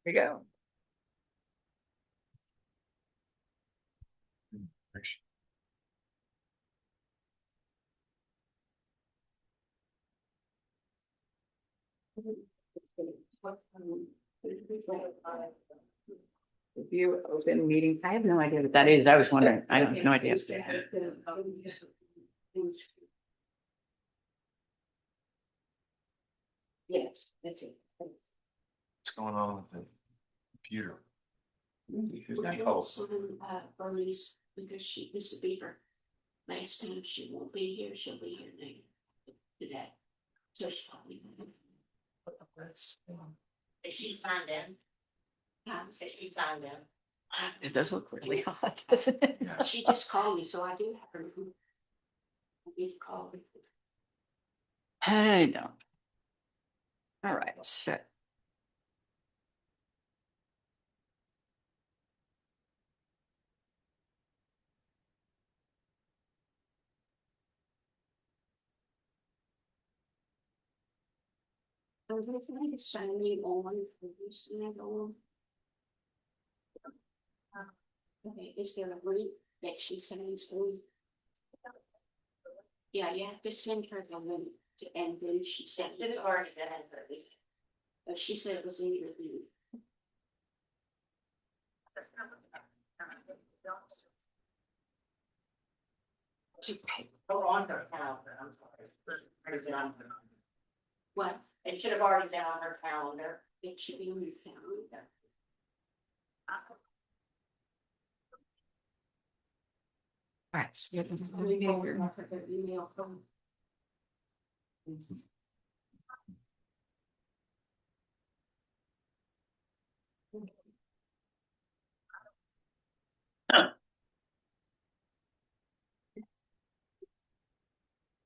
we go. Review open meeting. I have no idea what that is. I was wondering. I have no idea. Yes, that's it. What's going on with the computer? Bernice, because she used to be her last time. She won't be here. She'll be here today. So she probably. Is she signed in? Is she signed in? It does look really hot, doesn't it? She just called me, so I do have her. I need to call her. I don't. All right, so. I was looking to sign me on for this and on. Okay, is there a link that she sends on? Yeah, you have to send her the link to, and then she sent Should it. have already been in for the. She said it was in your link. Go on her calendar, I'm sorry. Is it on her- What? It should have already been on her calendar. It should be on your calendar. All right. So Her email from.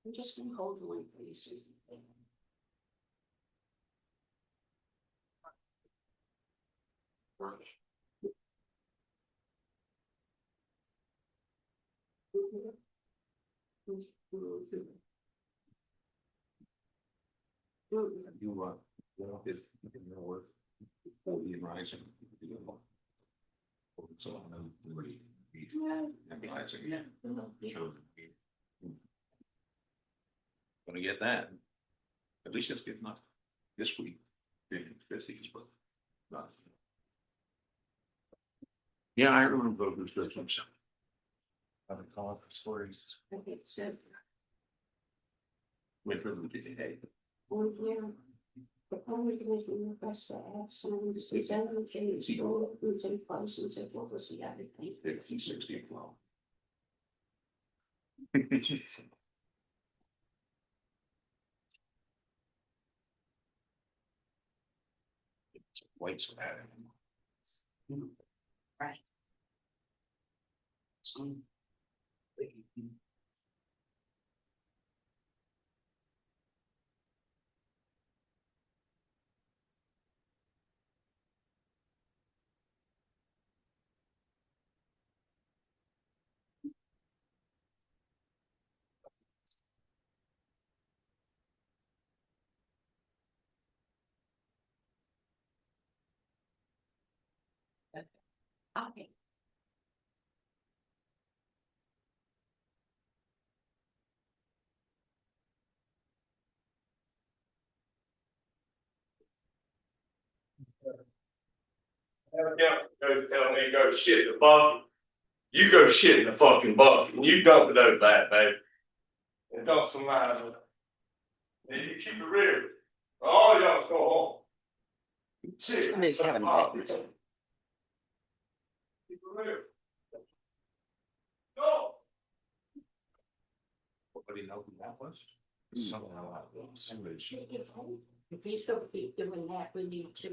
I'm just gonna hold the link for you, Susan. If you're worth 40 and rising. So I'm really. Rising. Gonna get that. At least it's getting enough this week. Yeah, I remember those restrictions. I've been calling for stories. Okay, so, Wait for them to get hey. on here, the only commission request to add signs, design change, door, goods and places, and what was the other thing? 50, 60 well. White spat. Right. Okay. Go tell me to go shit in the bucket. You go shit in the fucking bucket and you dump it over that, baby. And dump some lines in it. And you keep it real. All y'all go home. Shit. I'm just having a bad Keep it real. Go. Nobody knows who that was. Something like sewage. If he's gonna keep doing that, we need to.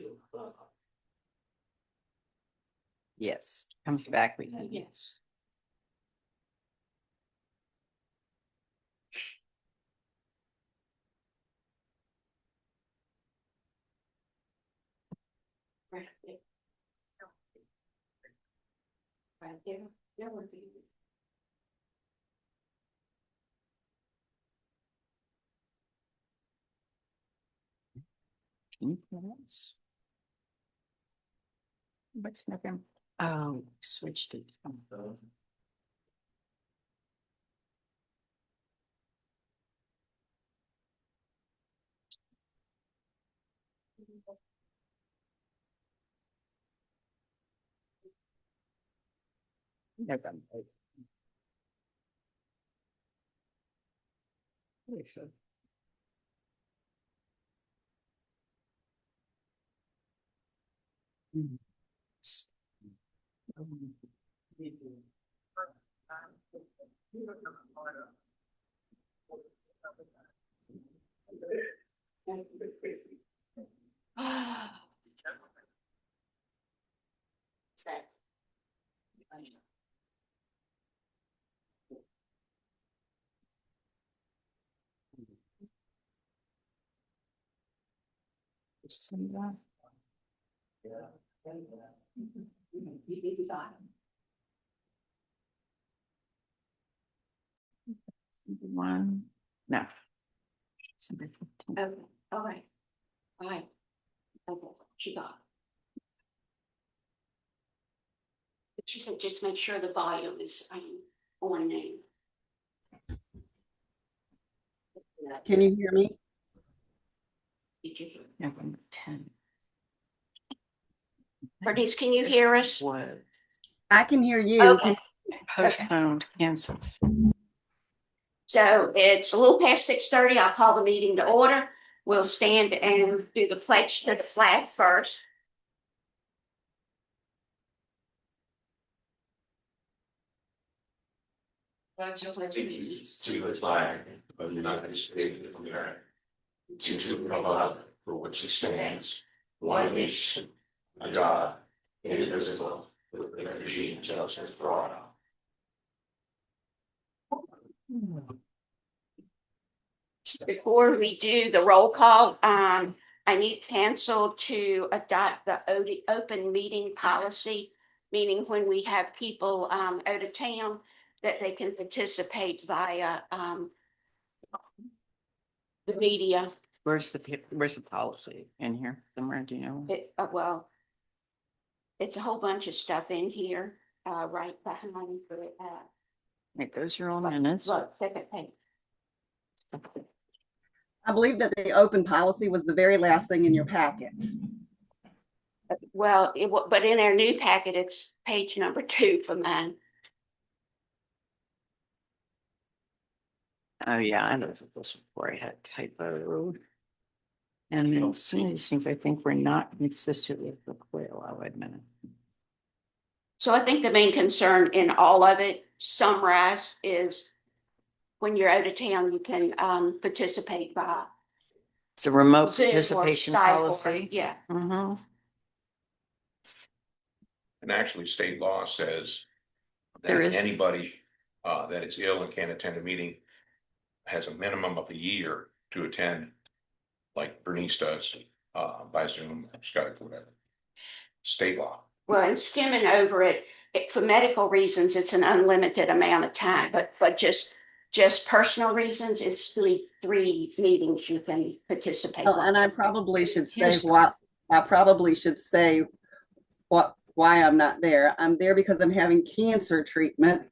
yes, comes back. We can. Yes. Right there. Right there, there would be. Anything else? What's November? Oh, switched it. November. That. One, no. December 15th. Okay, all right. All right. Okay, she got it. She said, just make sure the volume is on name. Can you hear me? Did you hear? November 10th. Bernice, can you hear us? What? I can hear you. Okay, Postponed, canceled. so it's a little past 6:30. I'll call the meeting to order. We'll stand and do the pledge to the flag first. Allegiance to the flag of the United States of America, to the republic for which it stands, one nation, under God, indivisible, with liberty and justice for all. Before we do the roll call, I need council to adopt the open meeting policy, meaning when we have people out of town, that they can participate via the media. Where's the policy in here somewhere? Do you know? Well, it's a whole bunch of stuff in here, right behind the, Wait, those are all minutes. look, second page. I believe that the open policy was the very last thing in your packet. Well, but in our new packet, it's page number 2 for mine. Oh, yeah, I looked at this before I had typo. And some of these things I think were not consistent with the quail, I'll admit. So I think the main concern in all of it, summarize, is when you're out of town, you can participate by It's a remote Zoom or participation Skype or- policy. Yeah, Mhm. And actually, state law says There that is. anybody that is ill and can't attend a meeting has a minimum of a year to attend, like Bernice does, by Zoom, Skype, whatever. State law. well, and skimming over it, for medical reasons, it's an unlimited amount of time, but just personal reasons, it's three meetings you can participate. Oh, and I probably should say Here's- why I'm not there. I'm there because I'm having cancer treatment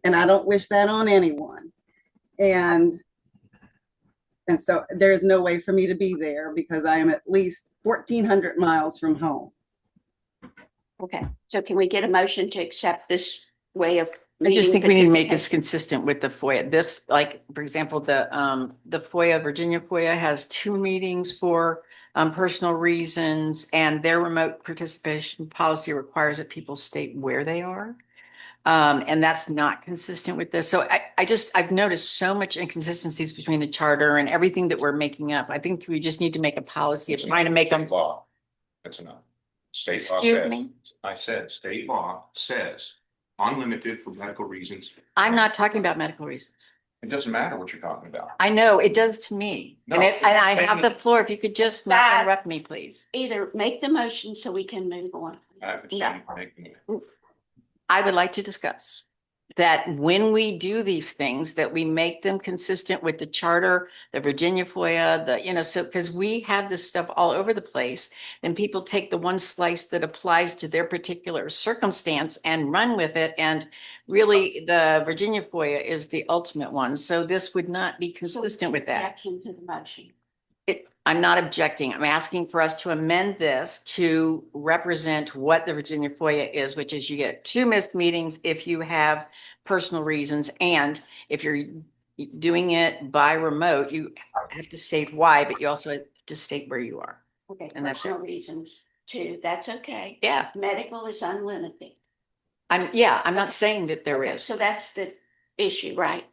and I don't wish that on anyone. And so there is no way for me to be there because I am at least 1,400 miles from home. Okay, so can we get a motion to accept this way of? I just think we need to make this participation? consistent with the FOIA. This, like, for example, the FOIA, Virginia FOIA has 2 meetings for personal reasons, and their remote participation policy requires that people state where they are. And that's not consistent with this. So I've noticed so much inconsistencies between the charter and everything that we're making up. I think we just need to make a policy of trying to make them. State law. That's enough. State law Excuse says, me? I said, state law says unlimited for medical reasons. I'm not talking about medical reasons. It doesn't matter what you're talking about. I know it does to me. And No, and I have the floor. If you could just not That- interrupt me, please. Either make the motion so we can move on. I have to Yeah. make the- I would like to discuss. that when we do these things, that we make them consistent with the charter, the Virginia FOIA, so, because we have this stuff all over the place, then people take the one slice that applies to their particular circumstance and run with it. And really, the Virginia FOIA is the ultimate one. So this would not be consistent with that. Objection to the motion. I'm not objecting. I'm asking for us to amend this to represent what the Virginia FOIA is, which is you get 2 missed meetings if you have personal reasons. And if you're doing it by remote, you have to state why, but you also have to state where you are. Okay, And that's personal reasons too. That's okay. Yeah, Medical is unlimited. I'm not saying that there Okay, is. so that's the issue, right?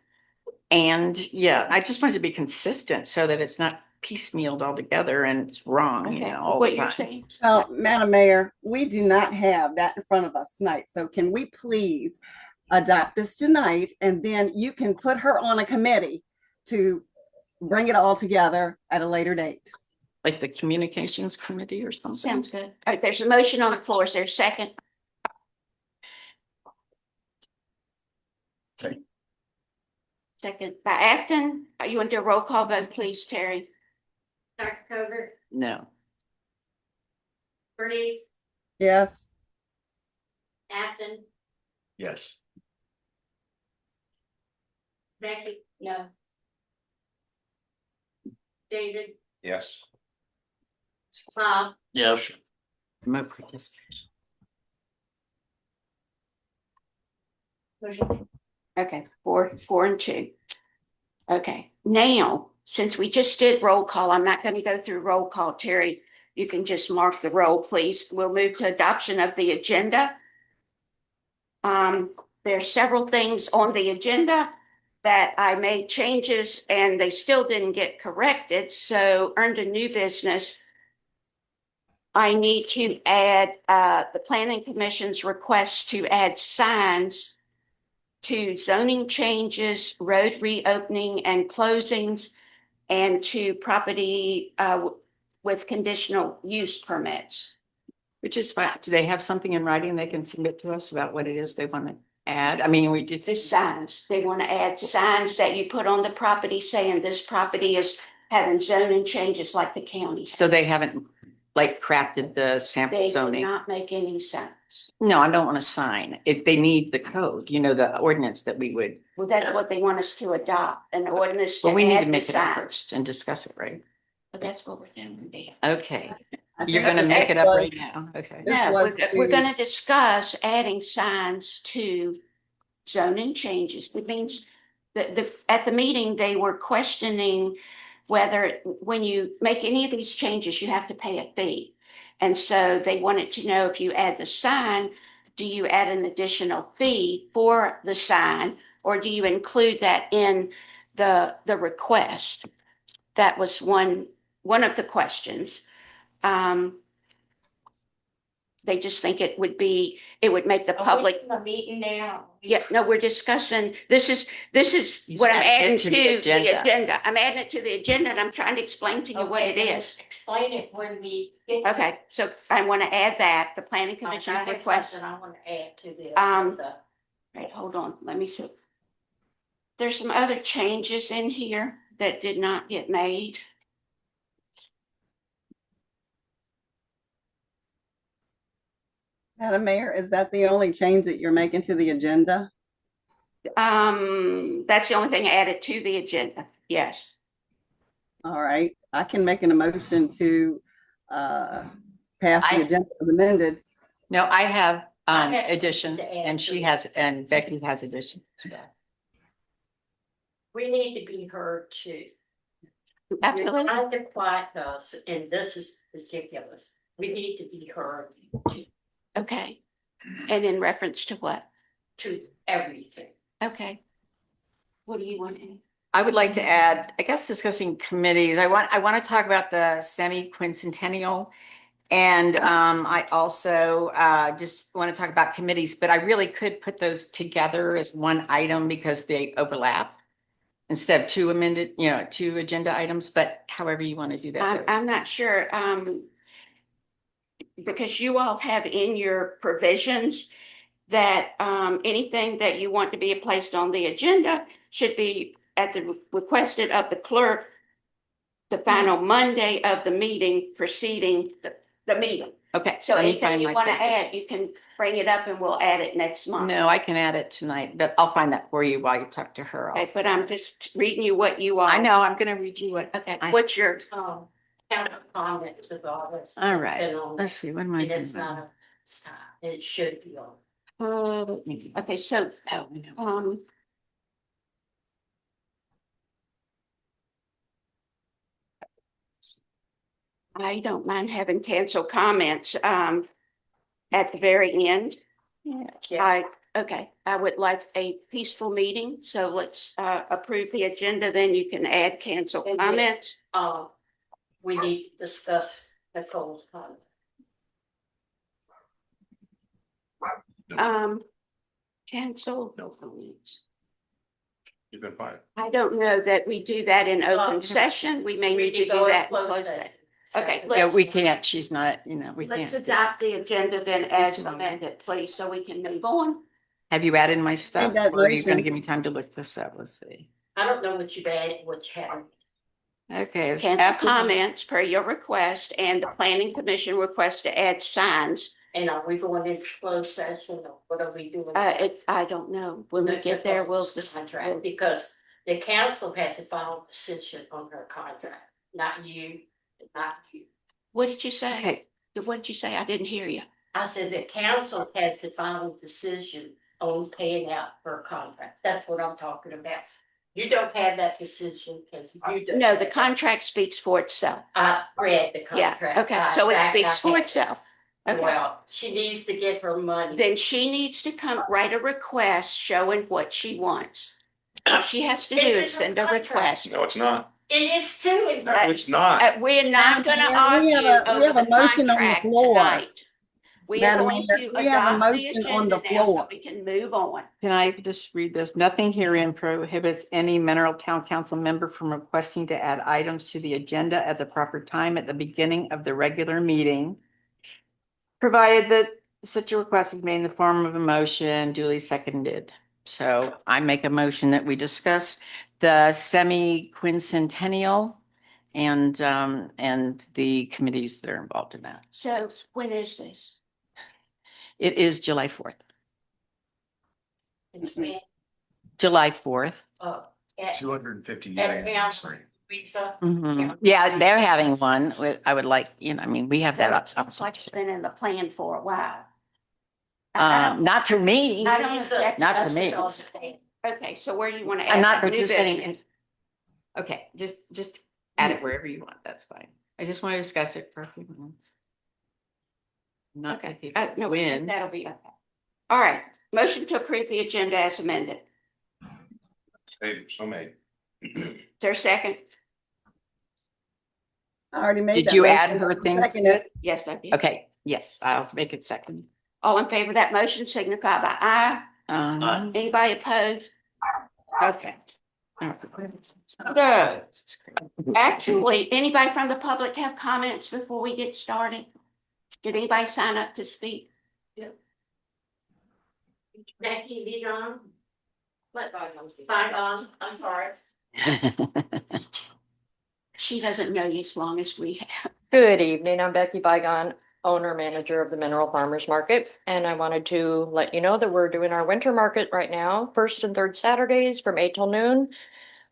And yeah, I just want it to be consistent so that it's not piecemealed all together and it's wrong, Okay, all what the you're time. saying. Well, Madam Mayor, we do not have that in front of us tonight. So can we please adopt this tonight? And then you can put her on a committee to bring it all together at a later date. Like the communications committee or something. Sounds good. All right, there's a motion on the floor. Is there a second? Second. Second by Acton. You want to do a roll call vote, please, Terry? Dr. Covert, No. Bernice, Yes, Afton, Yes. Becky? No. David, Yes. Bob, Yes. Remote participation. motion. Okay, 4 and 2. Okay, now, since we just did roll call, I'm not going to go through roll call, Terry. You can just mark the roll, please. We'll move to adoption of the agenda. There's several things on the agenda that I made changes and they still didn't get corrected. So earned a new business. I need to add the planning commission's request to add signs to zoning changes, road reopening and closings, and to property with conditional use permits. Which is fine. Do they have something in writing they can submit to us about what it is they want to add? I mean, we The just, signs, they want to add signs that you put on the property saying this property is having zoning changes like the county. so they haven't like crafted the sample They did zoning. not make any signs. No, I don't want to sign. If they need the code, the ordinance that we would, Well, that's what they want us to adopt, an ordinance to well, we need to add the make it up signs. first and discuss it, right? But that's what we're doing today. Okay, I you're think gonna make it up was- right now. Okay. This No, was we're to- gonna discuss adding signs to zoning changes. That means that at the meeting, they were questioning whether when you make any of these changes, you have to pay a fee. And so they wanted to know if you add the sign, do you add an additional fee for the sign? Or do you include that in the request? That was one of the questions. They just think it would make the public. A meeting now. Yeah, no, we're discussing, this is He's what I'm adding adding it to to the the agenda. agenda. I'm adding it to the agenda and I'm trying to explain to you what it Okay, is. Explain it when we get. Okay, so I want to add that, the planning I commission have request. something I want to add to this. Right, hold on, let me see. There's some other changes in here that did not get made. Madam Mayor, is that the only change that you're making to the agenda? That's the only thing added to the agenda, yes. All right, I can make an emotion to pass I- the agenda as amended. No, I have I have addition to add and to she it. has, and Becky has addition. We need to be heard too. Absolutely. You're trying to quiet us, and this is ridiculous. We need to be heard Okay. And in reference to what? to everything. Okay. What do you want? I would like to add, I guess discussing committees, I want to talk about the semi-quincentennial. And I also just want to talk about committees, but I really could put those together as one item because they overlap. Instead of two agenda items, but however you want to do that. I'm not sure, because you all have in your provisions that anything that you want to be placed on the agenda should be at the requested of the clerk the final Monday of the meeting preceding the meeting. Okay. So let me anything find you my want to schedule. add, you can bring it up and we'll add it next month. No, I can add it tonight, but I'll find that for you while you talk to her. Okay, but I'm just reading you what you are. I know, I'm gonna read you what. Okay, I- what's your, Counter comments of all this. All right, Been on, let's see, what am I? and it's doing? not a stop, it should be on. okay, so, Oh, I know. I don't mind having cancel comments, at the very end. Yeah. I would like a peaceful meeting, so let's, approve the agenda, then you can add cancel And then- comments. We need to discuss Nicole's comment. Cancel no comments. You've been fine. I don't know that we do that in open Well, session. We may We need to do go in that. in closed closed session. session. Okay, Yeah, let's- we can't, she's not, we Let's can't. adopt the agenda then as Just a moment. amended, please, so we can move on. Have you added my stuff, that or are you gonna motion. give me time to look this up? Let's see. I don't know what you've added, what you haven't. Okay. it's Cancel after the- comments per your request and the planning commission request to add signs. And are we going into closed session or what are we doing? I don't know. When we get there, we'll just. Contract, because the council has a final decision on her contract, not you, not you. What did you say? Okay, What did you say? I didn't hear you. I said the council has the final decision on paying out her contract. That's what I'm talking about. You don't have that decision because you don't. No, the contract speaks for itself. I read the Yeah, contract. okay, so it I speaks for have- itself. Okay, Well, she needs to get her money. then she needs to come write a request showing what she wants. All she has to do It's in is her send a contract. request. No, it's not. It is too. No, it's not. We're not gonna We argue have a- we over have a the motion on the contract floor. tonight. We are Madam going Mayor, to we have a adopt the motion on the agenda now so floor. we can move on. can I just read this? Nothing herein prohibits any Mineral Town Council member from requesting to add items to the agenda at the proper time at the beginning of the regular meeting, provided that such a request is made in the form of a motion duly seconded. So I make a motion that we discuss the semi-quincentennial and the committees that are involved in that. So when is this? It is July 4th. It's been, July 4th. at 250 At years. council. Lisa, Mhm. Yeah, they're having one. I would like, I mean, we have that. Sounds like it's been in the plan for a while. I don't- Not for me. I don't Lisa, object. Not for that's me. the also thing. Okay, so where do you want to add? I'm not that new participating business? in. Okay, just add it wherever you want. That's fine. I just want to discuss it for a few minutes. Not Okay, that people no, win. that'll be okay. All right, motion to approve the agenda as amended. So made. Is there a second? I already made Did that you motion. add her things Second to it. it? Yes, I did. Okay, yes, I'll make it second. All in favor of that motion signify by aye. Anybody opposed? Okay. So, actually, anybody from the public have comments before we get started? Did anybody sign up to speak? Becky, be on. Let bygones be bygones. I'm sorry. She doesn't know you as long as we have. Good evening, I'm Becky Bygon, owner manager of the Mineral Farmers Market, and I wanted to let you know that we're doing our winter market right now, first and third Saturdays from 8 till noon.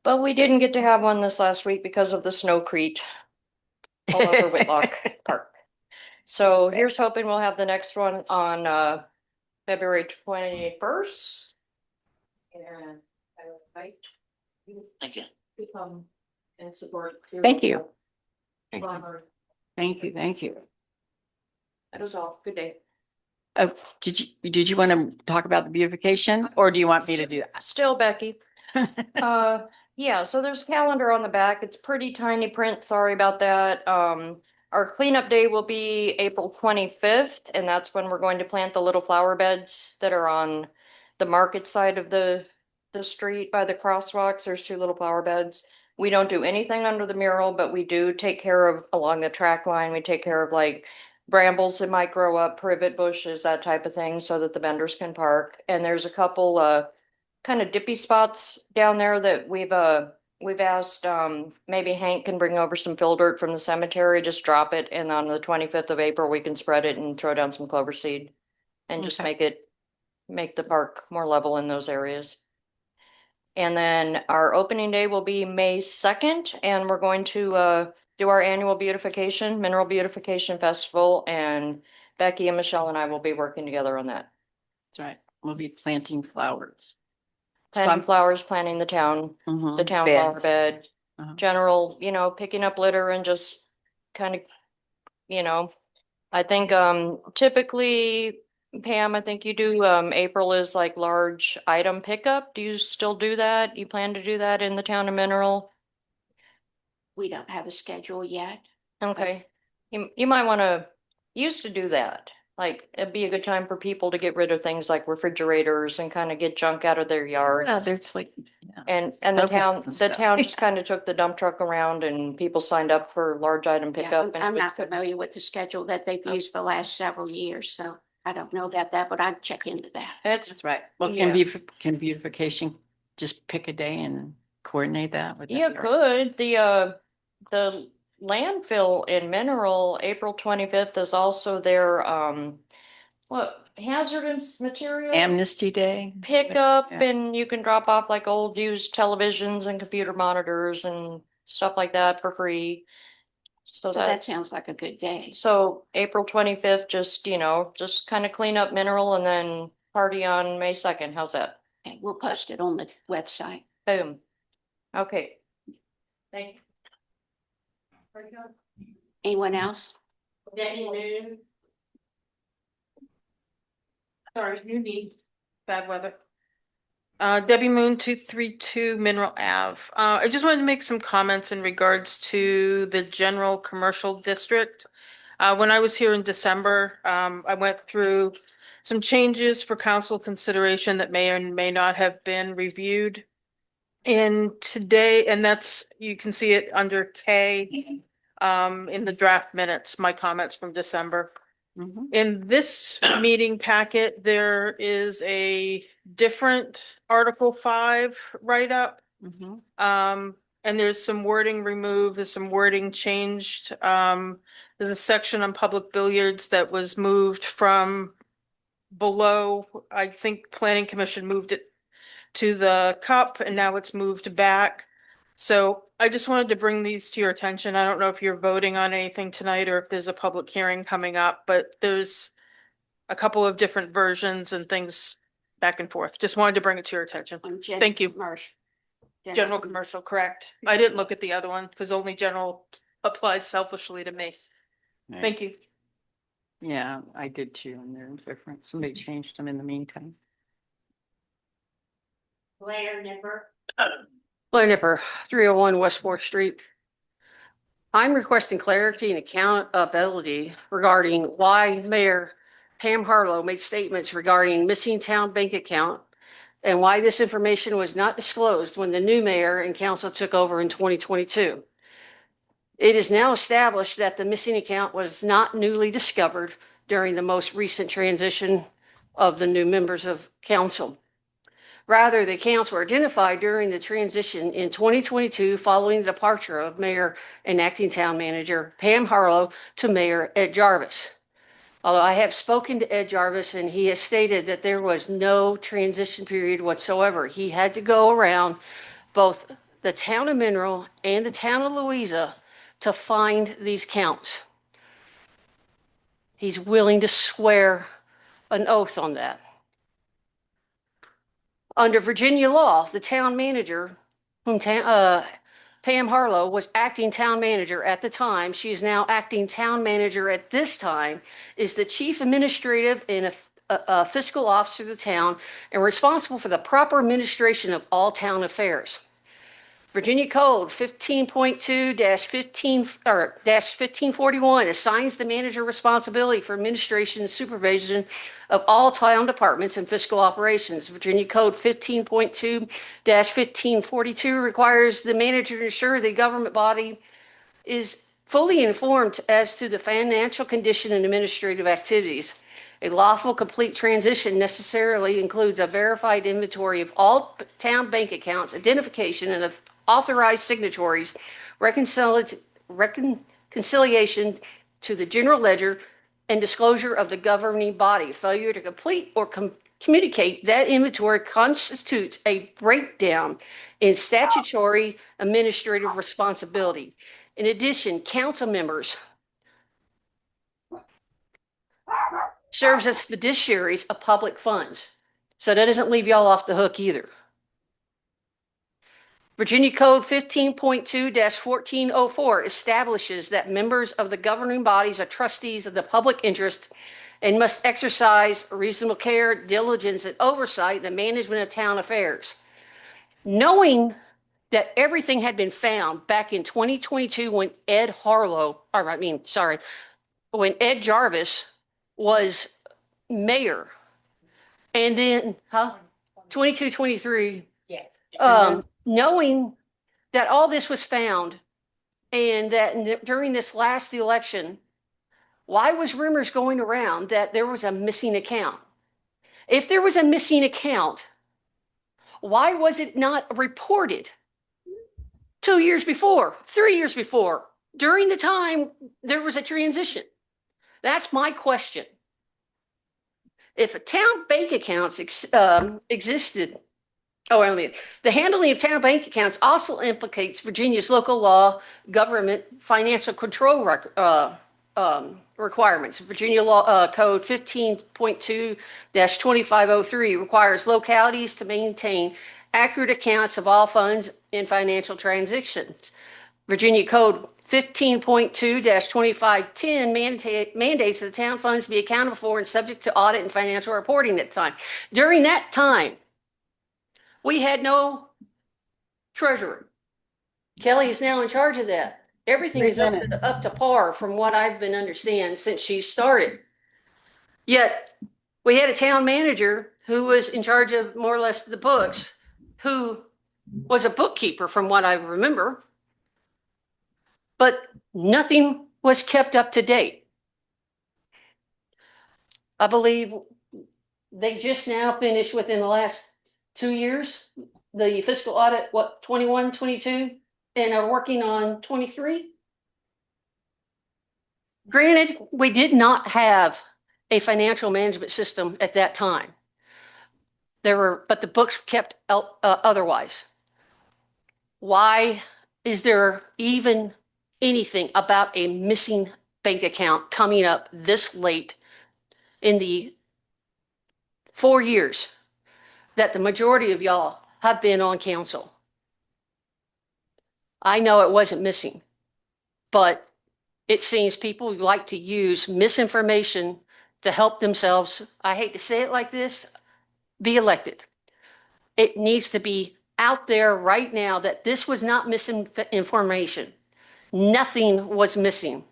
But we didn't get to have one this last week because of the snowcrete all over Whitlock Park. So here's hoping we'll have the next one on February 21st. And I will invite you Thank you. to come and support. Thank you. Thank you. Robert. Thank you, thank you. That was all. Good day. Oh, did you want to talk about the beautification or do you want me to do Still Becky. Yeah, so there's a calendar on the back. It's pretty tiny print. Sorry about that. Our cleanup day will be April 25th, and that's when we're going to plant the little flower beds that are on the market side of the street by the crosswalks. There's 2 little flower beds. We don't do anything under the mural, but we do take care of along the track line. We take care of like brambles that might grow up, privet bushes, that type of thing, so that the vendors can park. And there's a couple kind of dippy spots down there that we've asked maybe Hank can bring over some fill dirt from the cemetery, just drop it, and on the 25th of April we can spread it and throw down some clover seed and just Okay. make the park more level in those areas. And then our opening day will be May 2nd, and we're going to do our annual beautification, Mineral Beautification Festival, and Becky and Michelle and I will be working together on that. That's right. We'll be planting flowers. Planting flowers, planting the town Mhm. flower Beds. bed, Uh-huh. general, picking up litter and just kind of, I think typically, Pam, I think you do April is like large item pickup. Do you still do that? You plan to do that in the town of Mineral? We don't have a schedule yet. Okay. You might want to used to do that. Like it'd be a good time for people to get rid of things like refrigerators and kind of get junk out of their yards. Yeah, there's like, yeah. And the Okay. town just kind of took the dump truck around and people signed up for large item Yeah, pickup. and I'm it not was- familiar with the schedule that they've Okay. used the last several years, so I don't know about that, but I'd check into that. That's right. Well, Yeah. can beautification just pick a day and coordinate that with? You could, the landfill in Mineral, April 25th is also their, what, hazardous material? Amnesty Day? Pickup, Yeah. and you can drop off like old used televisions and computer monitors and stuff like that for free. So So that that, sounds like a good day. so April 25th, just kind of clean up Mineral and then party on May 2nd. How's that? Okay, we'll post it on the website. Boom. Okay. Thank you. Very good. Anyone else? Debbie Moon. Sorry, you need bad weather. Debbie Moon, 232 Mineral Ave. I just wanted to make some comments in regards to the general commercial district. When I was here in December, I went through some changes for council consideration that may or may not have been reviewed. And today, and that's, you can see it under K, in the draft minutes, my comments from December. Mhm. In this meeting packet, there is a different Article 5 write-up. Mhm. And there's some wording removed, there's some wording changed. There's a section on public billiards that was moved from below, I think Planning Commission moved it to the cup and now it's moved back. So I just wanted to bring these to your attention. I don't know if you're voting on anything tonight or if there's a public hearing coming up, but there's a couple of different versions and things back and forth. Just wanted to bring it to your attention. On Thank you. commercial. General commercial, correct. I didn't look at the other one because only general applies selfishly to me. Right. Thank you. Yeah, I did too, and they're different. Somebody changed them in the meantime. Blair Nipper. Blair Nipper, 301 West Fourth Street. I'm requesting clarity and accountability regarding why Mayor Pam Harlow made statements regarding missing town bank account and why this information was not disclosed when the new mayor and council took over in 2022. It is now established that the missing account was not newly discovered during the most recent transition of the new members of council. Rather, the accounts were identified during the transition in 2022 following the departure of Mayor and Acting Town Manager Pam Harlow to Mayor Ed Jarvis. Although I have spoken to Ed Jarvis and he has stated that there was no transition period whatsoever. He had to go around both the town of Mineral and the town of Louisa to find these counts. He's willing to swear an oath on that. Under Virginia law, the town manager, whom Pam Harlow was acting town manager at the time, she is now acting town manager at this time, is the chief administrative and fiscal officer of the town and responsible for the proper administration of all town affairs. Virginia Code 15.2-1541 assigns the manager responsibility for administration and supervision of all town departments and fiscal operations. Virginia Code 15.2-1542 requires the manager to ensure the government body is fully informed as to the financial condition and administrative activities. A lawful complete transition necessarily includes a verified inventory of all town bank accounts, identification and of authorized signatories, reconciliation to the general ledger, and disclosure of the governing body. Failure to complete or communicate that inventory constitutes a breakdown in statutory administrative responsibility. In addition, council members serves as fiduciaries of public funds. So that doesn't leave y'all off the hook either. Virginia Code 15.2-1404 establishes that members of the governing bodies are trustees of the public interest and must exercise reasonable care, diligence, and oversight in the management of town affairs. Knowing that everything had been found back in 2022 when when Ed Jarvis was mayor, and then, 22, 23. Yeah. Knowing that all this was found and that during this last election, why was rumors going around that there was a missing account? If there was a missing account, why was it not reported 2 years before, 3 years before, during the time there was a transition? That's my question. If a town bank accounts existed, the handling of town bank accounts also implicates Virginia's local law, government, financial control requirements. Virginia Law Code 15.2-2503 requires localities to maintain accurate accounts of all funds in financial transactions. Virginia Code 15.2-2510 mandates that the town funds be accountable for and subject to audit and financial reporting at the time. During that time, we had no treasurer. Kelly is now in charge of that. Everything is up to par from what I've been understanding since she started. Yet we had a town manager who was in charge of more or less the books, who was a bookkeeper from what I remember, but nothing was kept up to date. I believe they just now finished within the last 2 years, the fiscal audit, 21, 22, and are working on 23. Granted, we did not have a financial management system at that time. But the books kept otherwise. Why is there even anything about a missing bank account coming up this late in the 4 years that the majority of y'all have been on council? I know it wasn't missing, but it seems people like to use misinformation to help themselves, I hate to say it like this, be elected. It needs to be out there right now that this was not misinformation. Nothing was missing.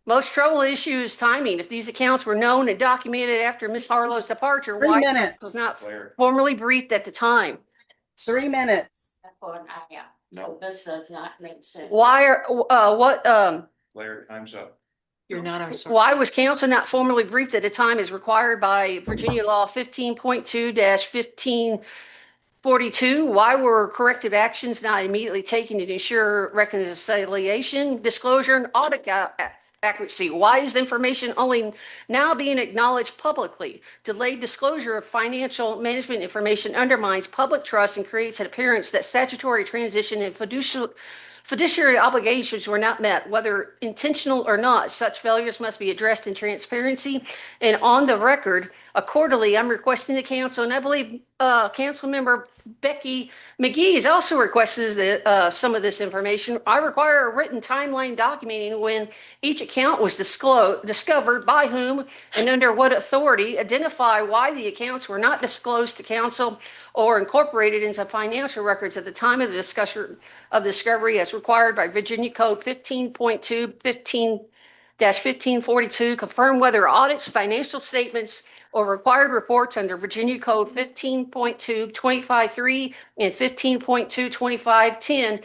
Most trouble issue is timing. If these accounts were known and documented after Ms. Harlow's departure, 3 why minutes. was not Claire. formally briefed at the time? 3 minutes. That's what I am. So this does not make sense. Why are Claire, time's up. You're not our. why was council not formally briefed at a time as required by Virginia Law 15.2-1542? Why were corrective actions not immediately taken to ensure reconciliation, disclosure, and audit accuracy? Why is the information only now being acknowledged publicly? Delayed disclosure of financial management information undermines public trust and creates an appearance that statutory transition and fiduciary obligations were not met, whether intentional or not. Such failures must be addressed in transparency and on the record. Accordingly, I'm requesting the council, and I believe Council Member Becky McGee is also requested some of this information. I require a written timeline documenting when each account was discovered, by whom, and under what authority. Identify why the accounts were not disclosed to council or incorporated into financial records at the time of the discovery as required by Virginia Code 15.2-15-1542. Confirm whether audits, financial statements, or required reports under Virginia Code 15.2-25.3 and 15.2-25.10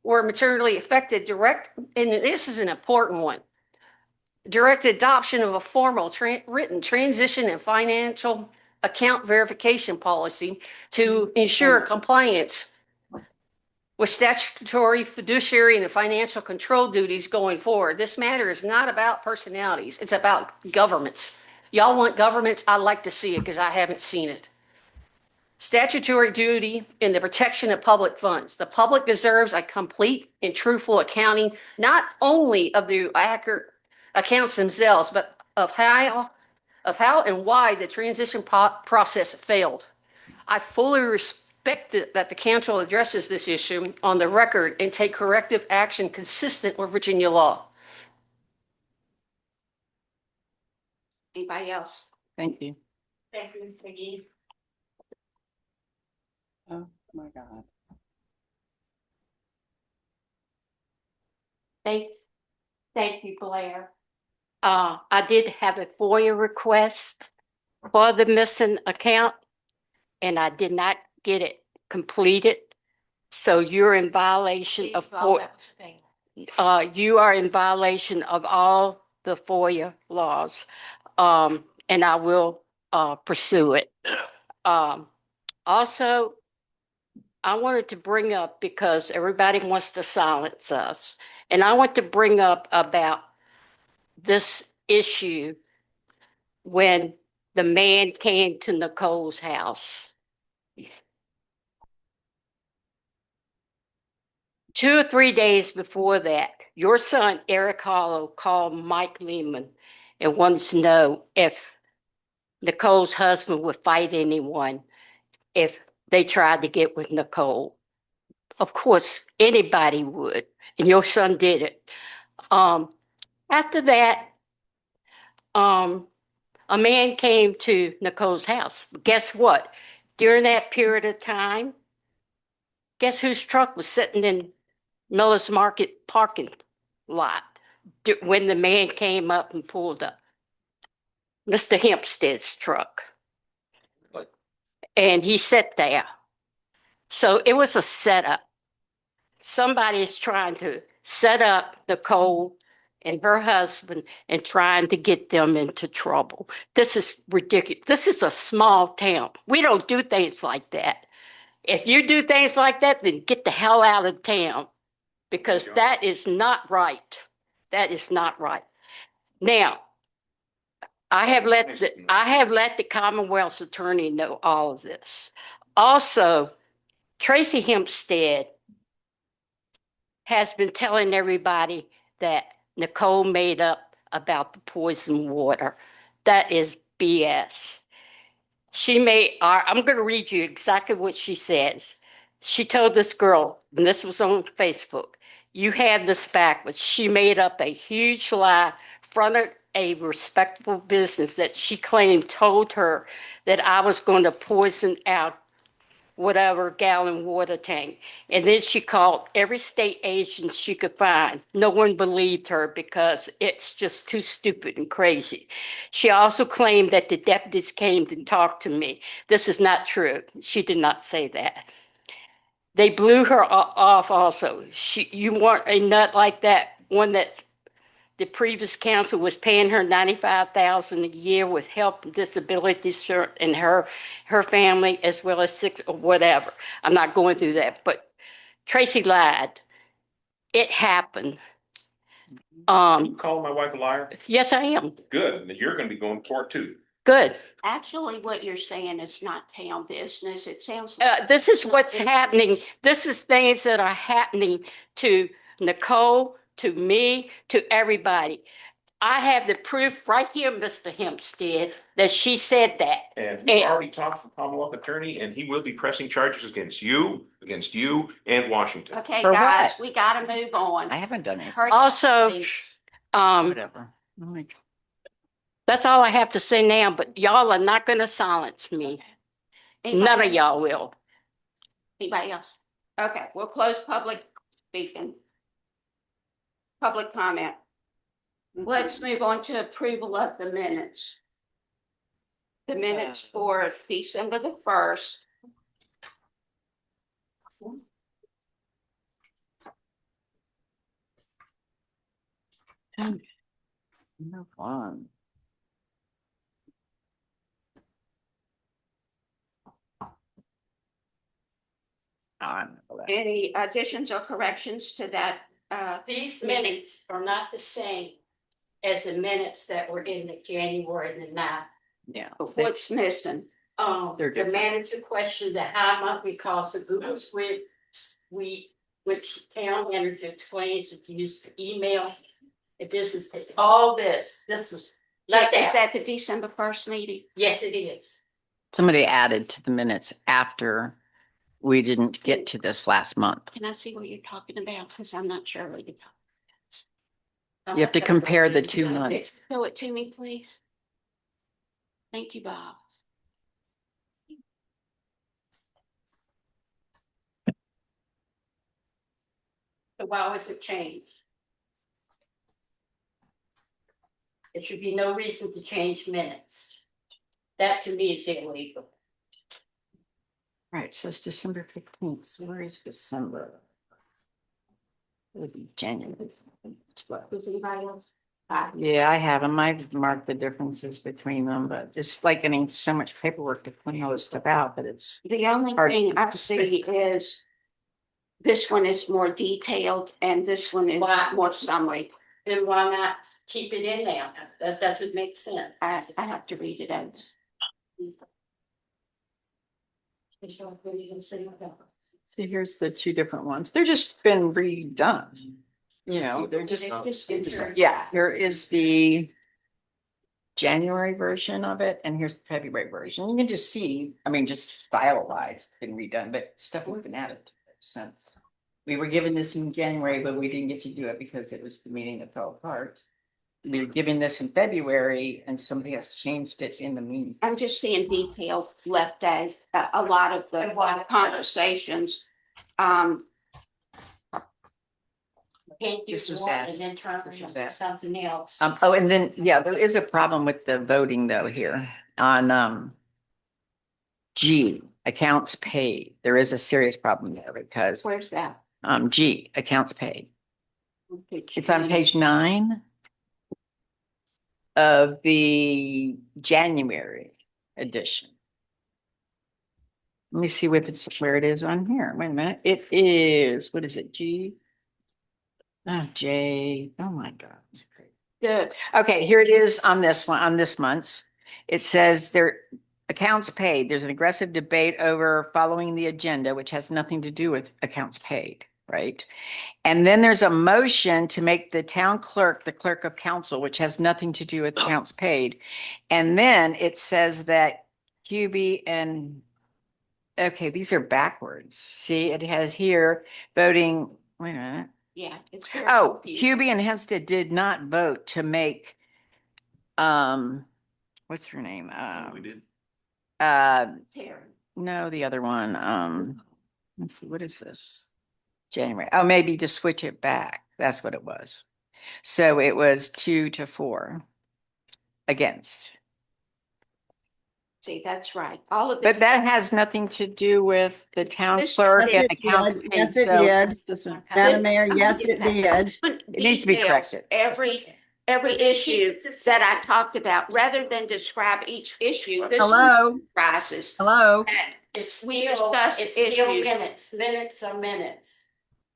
were materially affected, and this is an important one. Direct adoption of a formal written transition and financial account verification policy to ensure compliance with statutory, fiduciary, and financial control duties going forward. This matter is not about personalities. It's about governments. Y'all want governments? I'd like to see it because I haven't seen it. Statutory duty in the protection of public funds. The public deserves a complete and truthful accounting, not only of the accurate accounts themselves, but of how and why the transition process failed. I fully respect that the council addresses this issue on the record and take corrective action consistent with Virginia law. Anybody else? Thank you. Thank you, Peggy. Oh my God. Thank you, Blair. I did have a FOIA request for the missing account, and I did not get it completed. So you're in violation of you are in violation of all the FOIA laws. And I will pursue it. Also, I wanted to bring up, because everybody wants to silence us, and I want to bring up about this issue when the man came to Nicole's house. 2 or 3 days before that, your son, Eric Hollow, called Mike Lehman and wanted to know if Nicole's husband would fight anyone if they tried to get with Nicole. Of course, anybody would, and your son did it. After that, a man came to Nicole's house. Guess what? During that period of time, guess whose truck was sitting in Miller's Market parking lot when the man came up and pulled up? Mr. Hempstead's truck. And he sat there. So it was a setup. Somebody is trying to set up Nicole and her husband and trying to get them into trouble. This is ridiculous. This is a small town. We don't do things like that. If you do things like that, then get the hell out of town, because that is not right. That is not right. Now, I have let the Commonwealth's attorney know all of this. Also, Tracy Hempstead has been telling everybody that Nicole made up about the poison water. That is BS. I'm going to read you exactly what she says. She told this girl, and this was on Facebook, you have this backwards. She made up a huge lie, fronted a respectable business that she claimed told her that I was going to poison out whatever gallon water tank. And then she called every state agent she could find. No one believed her because it's just too stupid and crazy. She also claimed that the deputies came to talk to me. This is not true. She did not say that. They blew her off also. You want a nut like that, one that the previous council was paying her $95,000 a year with health and disability insurance, and her family, as well as 6 or whatever. I'm not going through that, but Tracy lied. It happened. You calling my wife a liar? Yes, I am. Good. And you're going to be going to court too. Good. Actually, what you're saying is not town business. It sounds like This is what's happening. This is things that are happening to Nicole, to me, to everybody. I have the proof right here, Mr. Hempstead, that she said that. And we already talked to the Commonwealth attorney, and he will be pressing charges against you, and Washington. okay, For guys, what? we gotta move on. I haven't done it. Hurry, Also, please. Whatever. that's all I have to say now, but y'all are not going to silence me. Anybody None of else? y'all will. Anybody else? Okay, we'll close public speaking. Public comment. Let's move on to approval of the minutes. The minutes for December the 1st. No fun. Any additions or corrections to that? These minutes are not the same as the minutes that were in the January the 9th. Yeah. What's missing? They're The different. manager questioned the how monthly cost of Google Suite, which the town manager explains if you use the email. If this is, it's all this was left Is out. that the December 1st meeting? Yes, it is. Somebody added to the minutes after we didn't get to this last month. Can I see what you're talking about? Because I'm not sure what you're talking. I'm You have to not gonna go compare the into 2 this. months. Show it to me, please. Thank you, Bob. So why was it changed? There should be no reason to change minutes. That to me is illegal. Right, so it's December 15th. So where is December? It would be January. Was anybody else? Yeah, I have them. I've marked the differences between them, but it's like getting so much paperwork to clean all this stuff out, but it's. The only Hard thing I to see is this one is more detailed and this one is Wow. more summary. Then why not keep it in there? That doesn't make sense. I have to read it out. See, here's the 2 different ones. They're just been redone. You know, they're just, yeah, here is the January version of it, and here's the February version. You can just see, I mean, just style wise, it's been redone, but stuff has been added to it since. We were given this in January, but we didn't get to do it because it was the meeting that fell apart. We were given this in February and somebody has changed it in the meeting. I'm just seeing detail left out, a lot of the conversations. Can't do This was one that. and then turn This was around that. for something else. Oh, and then, yeah, there is a problem with the voting though here on G, accounts paid. There is a serious problem there because Where's that? G, accounts paid. It's on page 9 of the January edition. Let me see if it's where it is on here. Wait a minute. It is, what is it, G? Oh, J. Oh my God. The Okay, here it is on this one, on this month's. It says there, accounts paid. There's an aggressive debate over following the agenda, which has nothing to do with accounts paid, right? And then there's a motion to make the town clerk the clerk of council, which has nothing to do with accounts paid. And then it says that QB and, okay, these are backwards. See, it has here voting, wait a minute. Yeah. It's very Oh, confusing. Hubie and Hempstead did not vote to make, what's her name? We did. Terry. No, the other one, let's see, what is this? January. Oh, maybe to switch it back. That's what it was. So it was 2-4 against. See, that's right. All of the. But that has nothing to do with the town This- clerk Yes, and it accounts did. paid. Yes, it So did. this doesn't- Madam Mayor, yes, it did. It needs to be Details, corrected. Every issue that I talked about, rather than describe each issue, this Hello, rises. hello. It's We still, discussed it's still issues. minutes. Minutes are minutes.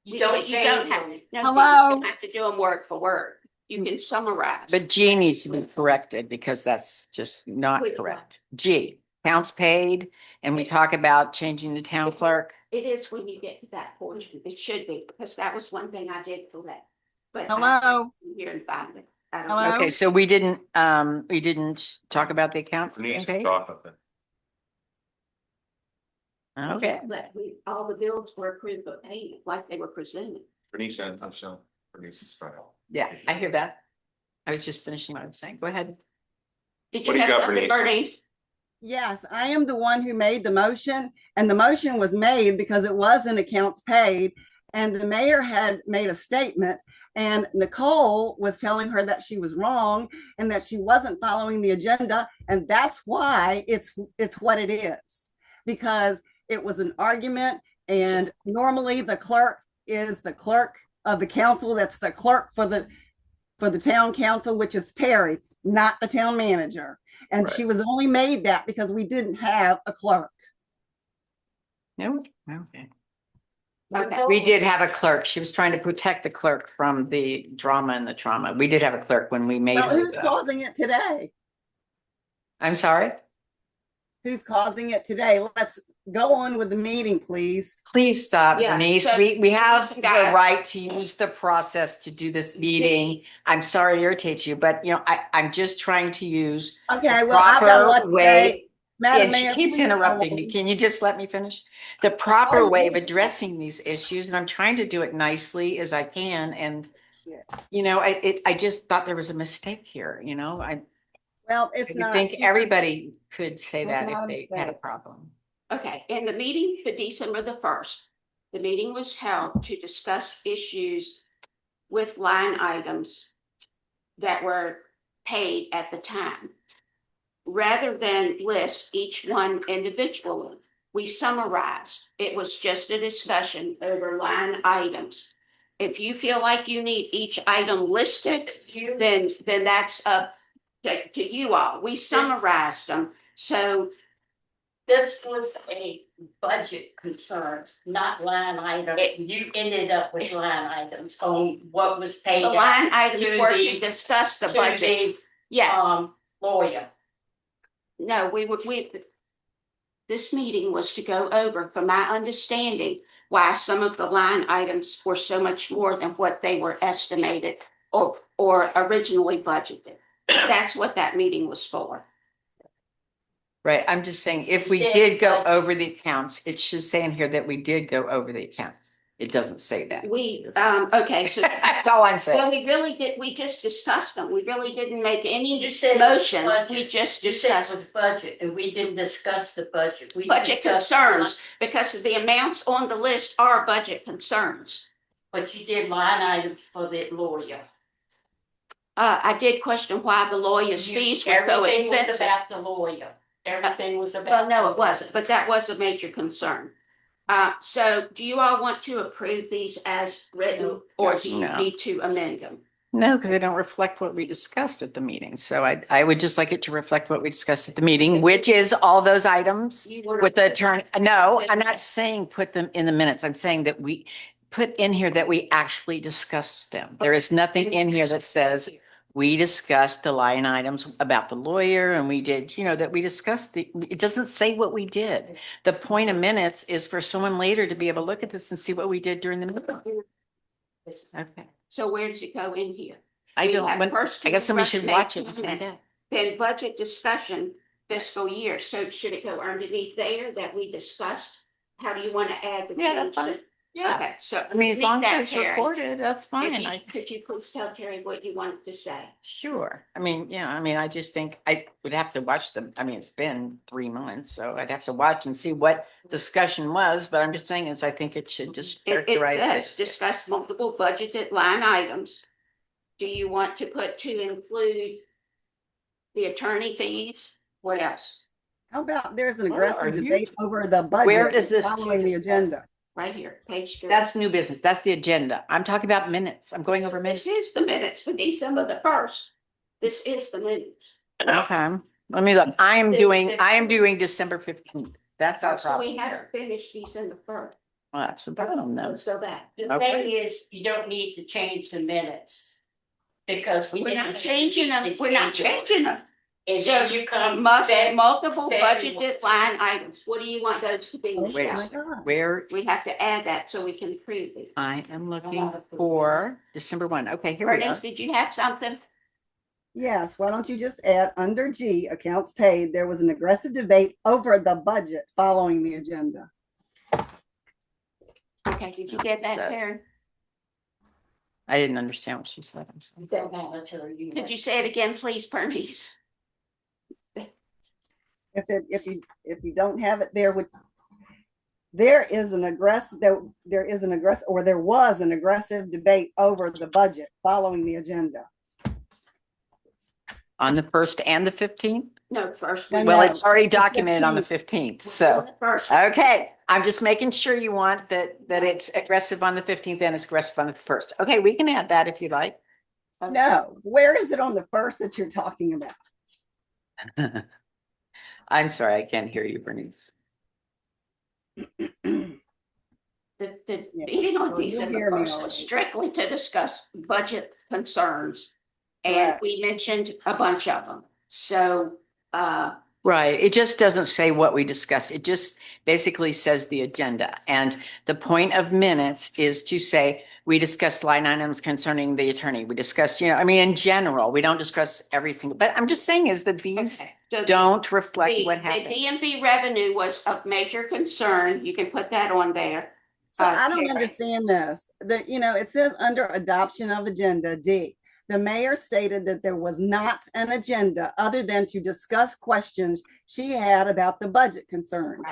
You You don't don't change have, them. no, Hello? you don't have to do them word for word. You can summarize. But G needs to be corrected because that's just not Which one? correct. G, accounts paid, and we talk about changing the town clerk. It is when you get to that portion. It should be, because that was one thing I did correct. But Hello? here and find it. I don't Hello? know. Okay, so we didn't talk about the accounts. Denise Okay. thought of it. Okay. But all the bills were approved, but paid like they were presented. Bernice, I'm showing Bernice's file. Yeah, I hear that. I was just finishing what I was saying. Go ahead. Did What you do you have got, something, Bernice? Bernie? Yes, I am the one who made the motion, and the motion was made because it was in accounts paid. And the mayor had made a statement, and Nicole was telling her that she was wrong and that she wasn't following the agenda. And that's why it's what it is, because it was an argument. And normally the clerk is the clerk of the council. That's the clerk for the for the town council, which is Terry, not the town manager. And she was only made that because we didn't have a clerk. No, okay. Okay. We did have a clerk. She was trying to protect the clerk from the drama and the trauma. We did have a clerk when we made Well, her. who's causing it today? I'm sorry? Who's causing it today? Let's go on with the meeting, please. Please stop, Yeah, Denise. so- We have Listen, the guys. right to use the process to do this meeting. I'm sorry to irritate you, but I'm just trying to use Okay, the well, I've got a lot proper to say. way. Madam And she Mayor, keeps please interrupting me. go on. Can you just let me finish? The proper Oh, way of yes. addressing these issues, and I'm trying to do it nicely as I can. And, Yeah. I just thought there was a mistake here, I Well, it's would not. think She just- everybody could say It's that not a if they had a mistake. problem. Okay, in the meeting for December the 1st, the meeting was held to discuss issues with line items that were paid at the time. Rather than list each one individually, we summarized. It was just a discussion over line items. If you feel like you need each item listed, then that's up to you all. We summarized them. So This was a budget concerns, not line items. You ended up with line items on what was paid the line items to were the- to discuss the to budget. the, Yeah, lawyer. no, this meeting was to go over, from my understanding, why some of the line items were so much more than what they were estimated or originally budgeted. That's what that meeting was for. Right, I'm just saying, if we Instead, did go like- over the accounts, it should say in here that we did go over the accounts. It doesn't say that. Okay, so, That's all I'm saying. well, we just discussed them. We really didn't make any You said it was motions. budget. We just You said it was discussed budget and we didn't discuss the budget. We budget discussed- concerns because the amounts on the list are budget concerns. But you did line items for the lawyer. I did question why the lawyer's fees were so Everything was expensive. about the lawyer. Everything was about. Well, no, the it wasn't, but that was a major concern. So do you all want to approve these as written, or do you No. need to amend them? No, because they don't reflect what we discussed at the meeting. So I would just like it to reflect what we discussed at the meeting, which is all those items You wanna- with the attorney. No, I'm not saying put them in the minutes. I'm saying that we put in here that we actually discussed them. There is nothing in here that says we discussed the line items about the lawyer and we did, that we discussed it doesn't say what we did. The point of minutes is for someone later to be able to look at this and see what we did during the meeting. Okay. So where does it go in here? I We don't, have first I guess somebody should watch it. to and find out. Then budget discussion fiscal year. So should it go underneath there that we discussed? How do you want to add the? Yeah, that's change fine. to- Yeah, Okay, so. I mean, as long that, as it's Terry. recorded, that's fine. Could you please tell Terry what you wanted to say? Sure. I just think I would have to watch them. I mean, it's been 3 months, so I'd have to watch and see what discussion was, but I'm just saying is I think it should just It characterize. does it. discuss multiple budgeted line items. Do you want to put to include the attorney fees? What else? How about there's an Where are aggressive you? debate over the budget? Where is this to Following the discuss? agenda. Right here, page 3. That's new business. That's the agenda. I'm talking about minutes. I'm going over minutes. This is the minutes for December the 1st. This is the minutes. Okay, let me look. I am doing December 15th. That's our So we problem. haven't finished December 1st. Well, that's the problem though. Let's go back. The Okay. thing is, you don't need to change the minutes. Because we We're didn't. not changing them. We're not changing them. And So so you come. multiple February. budgeted line items. What do you want those to be? Oh, Wait a Michelle? my second. God. Where We have to add that so we can approve it. I am looking for December 1. Okay, here we are. Bernice, did you have something? Yes, why don't you just add under G, accounts paid, there was an aggressive debate over the budget following the agenda. Okay, did you get that, That- Karen? I didn't understand what she said. I'm sorry. Don't matter till you. Could you say it again, please, Bernice? If you don't have it there with, there was an aggressive debate over the budget following the agenda. On the 1st and the 15th? No, first. No, Well, no. it's already documented on the 15th, so, First. okay. I'm just making sure you want that it's aggressive on the 15th and it's aggressive on the 1st. Okay, we can add that if you like. No, where is it on the first that you're talking about? I'm sorry, I can't hear you, Bernice. The Yeah. meeting on Well, you December hear me 1st was already. strictly to discuss budget concerns. And Correct. we mentioned a bunch of them. So, Right. It just doesn't say what we discussed. It just basically says the agenda. And the point of minutes is to say, we discussed line items concerning the attorney. We discussed, I mean, in general, we don't discuss everything. But I'm just saying is that these okay. So don't reflect the what happened. DMV revenue was of major concern. You can put that on there. So I don't Terry. understand this. It says under adoption of agenda D. The mayor stated that there was not an agenda other than to discuss questions she had about the budget concerns.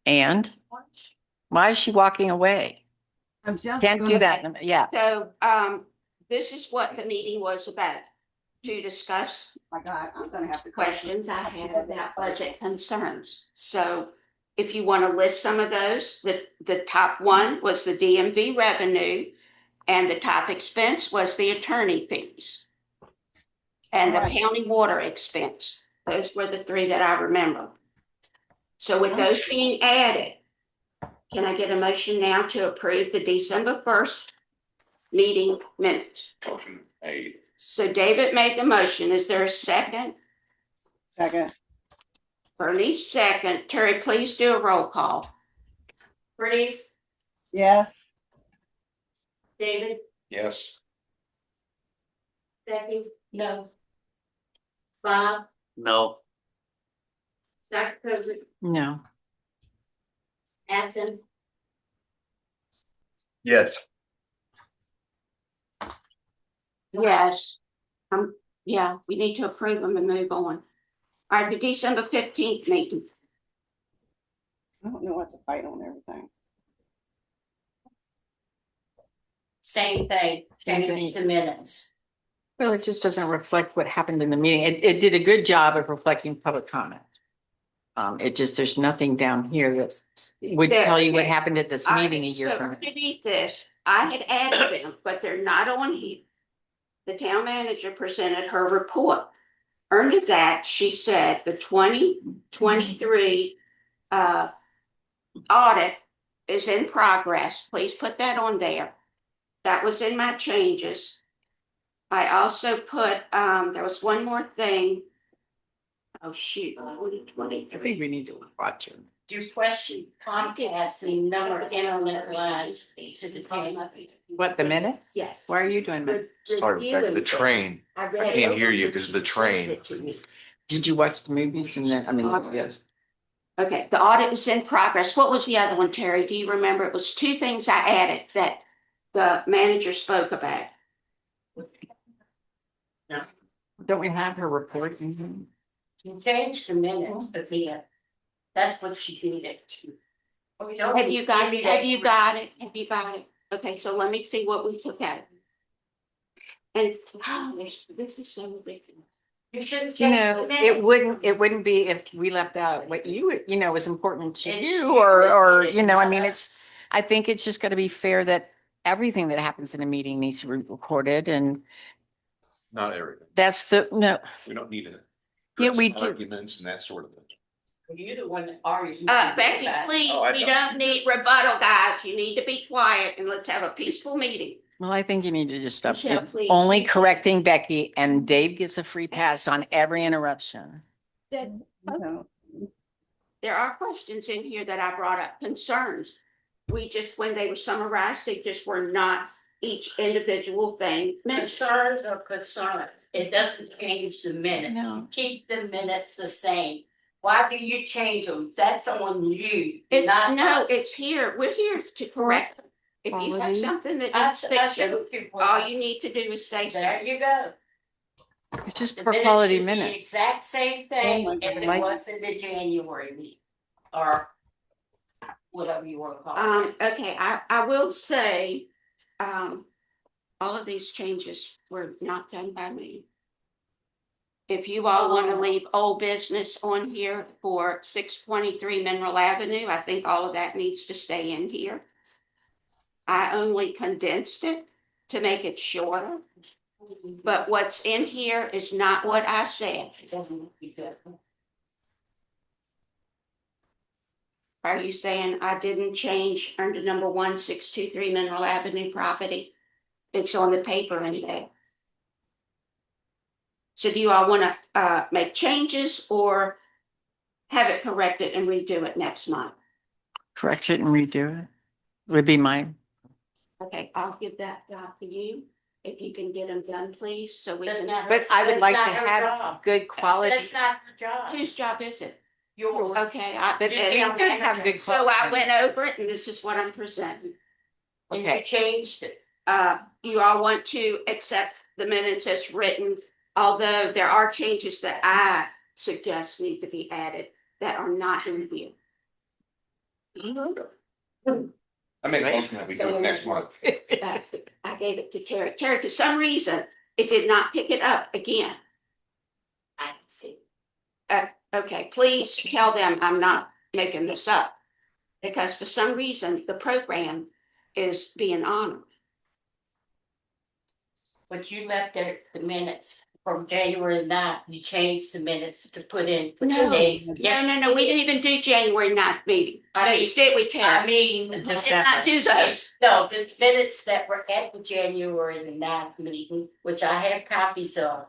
And why is she walking away? I'm just Can't do gonna- that. Yeah. So, this is what the meeting was about, to discuss My God, I'm gonna have to. questions I had about budget concerns. So if you want to list some of those, the top one was the DMV revenue, and the top expense was the attorney fees and the Right. county water expense. Those were the three that I remember. So with those being added, can I get a motion now to approve the December 1st meeting minutes? Motion made. So David made the motion. Is there a second? Second, Bernice second. Terry, please do a roll call. Bernice, yes. David, Yes. Becky? No. Bob, No. Dr. Cozy, No. Afton, Yes. Yes. Yeah, we need to approve them and move on. All right, the December 15th meeting. I don't know what to fight on everything. same thing, Same change thing. the minutes. Well, it just doesn't reflect what happened in the meeting. It did a good job of reflecting public comment. There's nothing down here that would There, tell you what okay. happened at this All right, meeting a year so from now. underneath this, I had added them, but they're not on here. The town manager presented her report. Under that, she said the 2023 audit is in progress. Please put that on there. That was in my changes. I also put, there was one more thing. Oh, shoot, I 2023. think we need to watch it. Your question, Comcast and number of internet lines to the town. What, the minutes? Yes. Why are you doing that? Sorry, Rebecca, the train. I can't hear you 'cause of the train. Did you watch the movies and then, yes. Okay, the audit is in progress. What was the other one, Terry? Do you remember? It was two things I added that the manager spoke about. Don't we have her report? You changed the minutes, but that's what she needed to. Have you got it? Have you got it? Have you got it? Okay, so let me see what we took out. And this is so ridiculous. You should have You changed know, the minutes. it wouldn't be if we left out what was important to It's- you or, I think it's just gotta be fair that everything that happens in a meeting needs to be recorded and Not everything. We don't need it. Yeah, we do. Arguments and that sort of thing. You're the one that argues. Becky, please, Oh, I we know. don't need rebuttal, guys. You need to be quiet and let's have a peaceful meeting. well, I think you need to just stop Michelle, please. only correcting Becky and Dave gets a free pass on every interruption. No. There are questions in here that I brought up, concerns. We just, when they were summarized, they just were not each individual thing. Concerns are concerns. It doesn't change the minute. No. Keep the minutes the same. Why do you change them? That's on you, It's, not no, us. it's here. We're here to correct them. If you have Quality. something that I needs s- I see fixing, what your point all is. you need to do is say so. There you go. It's just The for minutes quality should be the minutes. Exact same Oh my thing as it God. was in the January meeting. Or whatever you want to call it. Okay, I will say, all of these changes were not done by me. If you all want to leave old business on here for 623 Mineral Avenue, I think all of that needs to stay in here. I only condensed it to make it shorter. But what's in here is not what I said. Are you saying I didn't change under number 1623 Mineral Avenue property? It's on the paper in there. So do you all want to make changes or have it corrected and redo it next month? Correct it and redo it would be mine. Okay, I'll give that to you. If you can get them done, please, so we can. But I would like to have good quality. That's not her job. Whose job is it? Yours. Okay, But it should have good so I quality. went over it and this is what I'm presenting. And you Okay. changed it. You all want to accept the minutes as written, although there are changes that I suggest need to be added that are not in here. I make a motion that we do it next month. I gave it to Terry. Terry, for some reason, it did not pick it up again. I can see. Okay, please tell them I'm not making this up. Because for some reason, the program is being honored. But you left the minutes from January 9th. You changed the minutes to put in the No, dates. no, we didn't even do January 9th meeting. I No, mean- instead we I Terry. mean, We did not do those. No, the minutes that were at the January the 9th meeting, which I have copies of,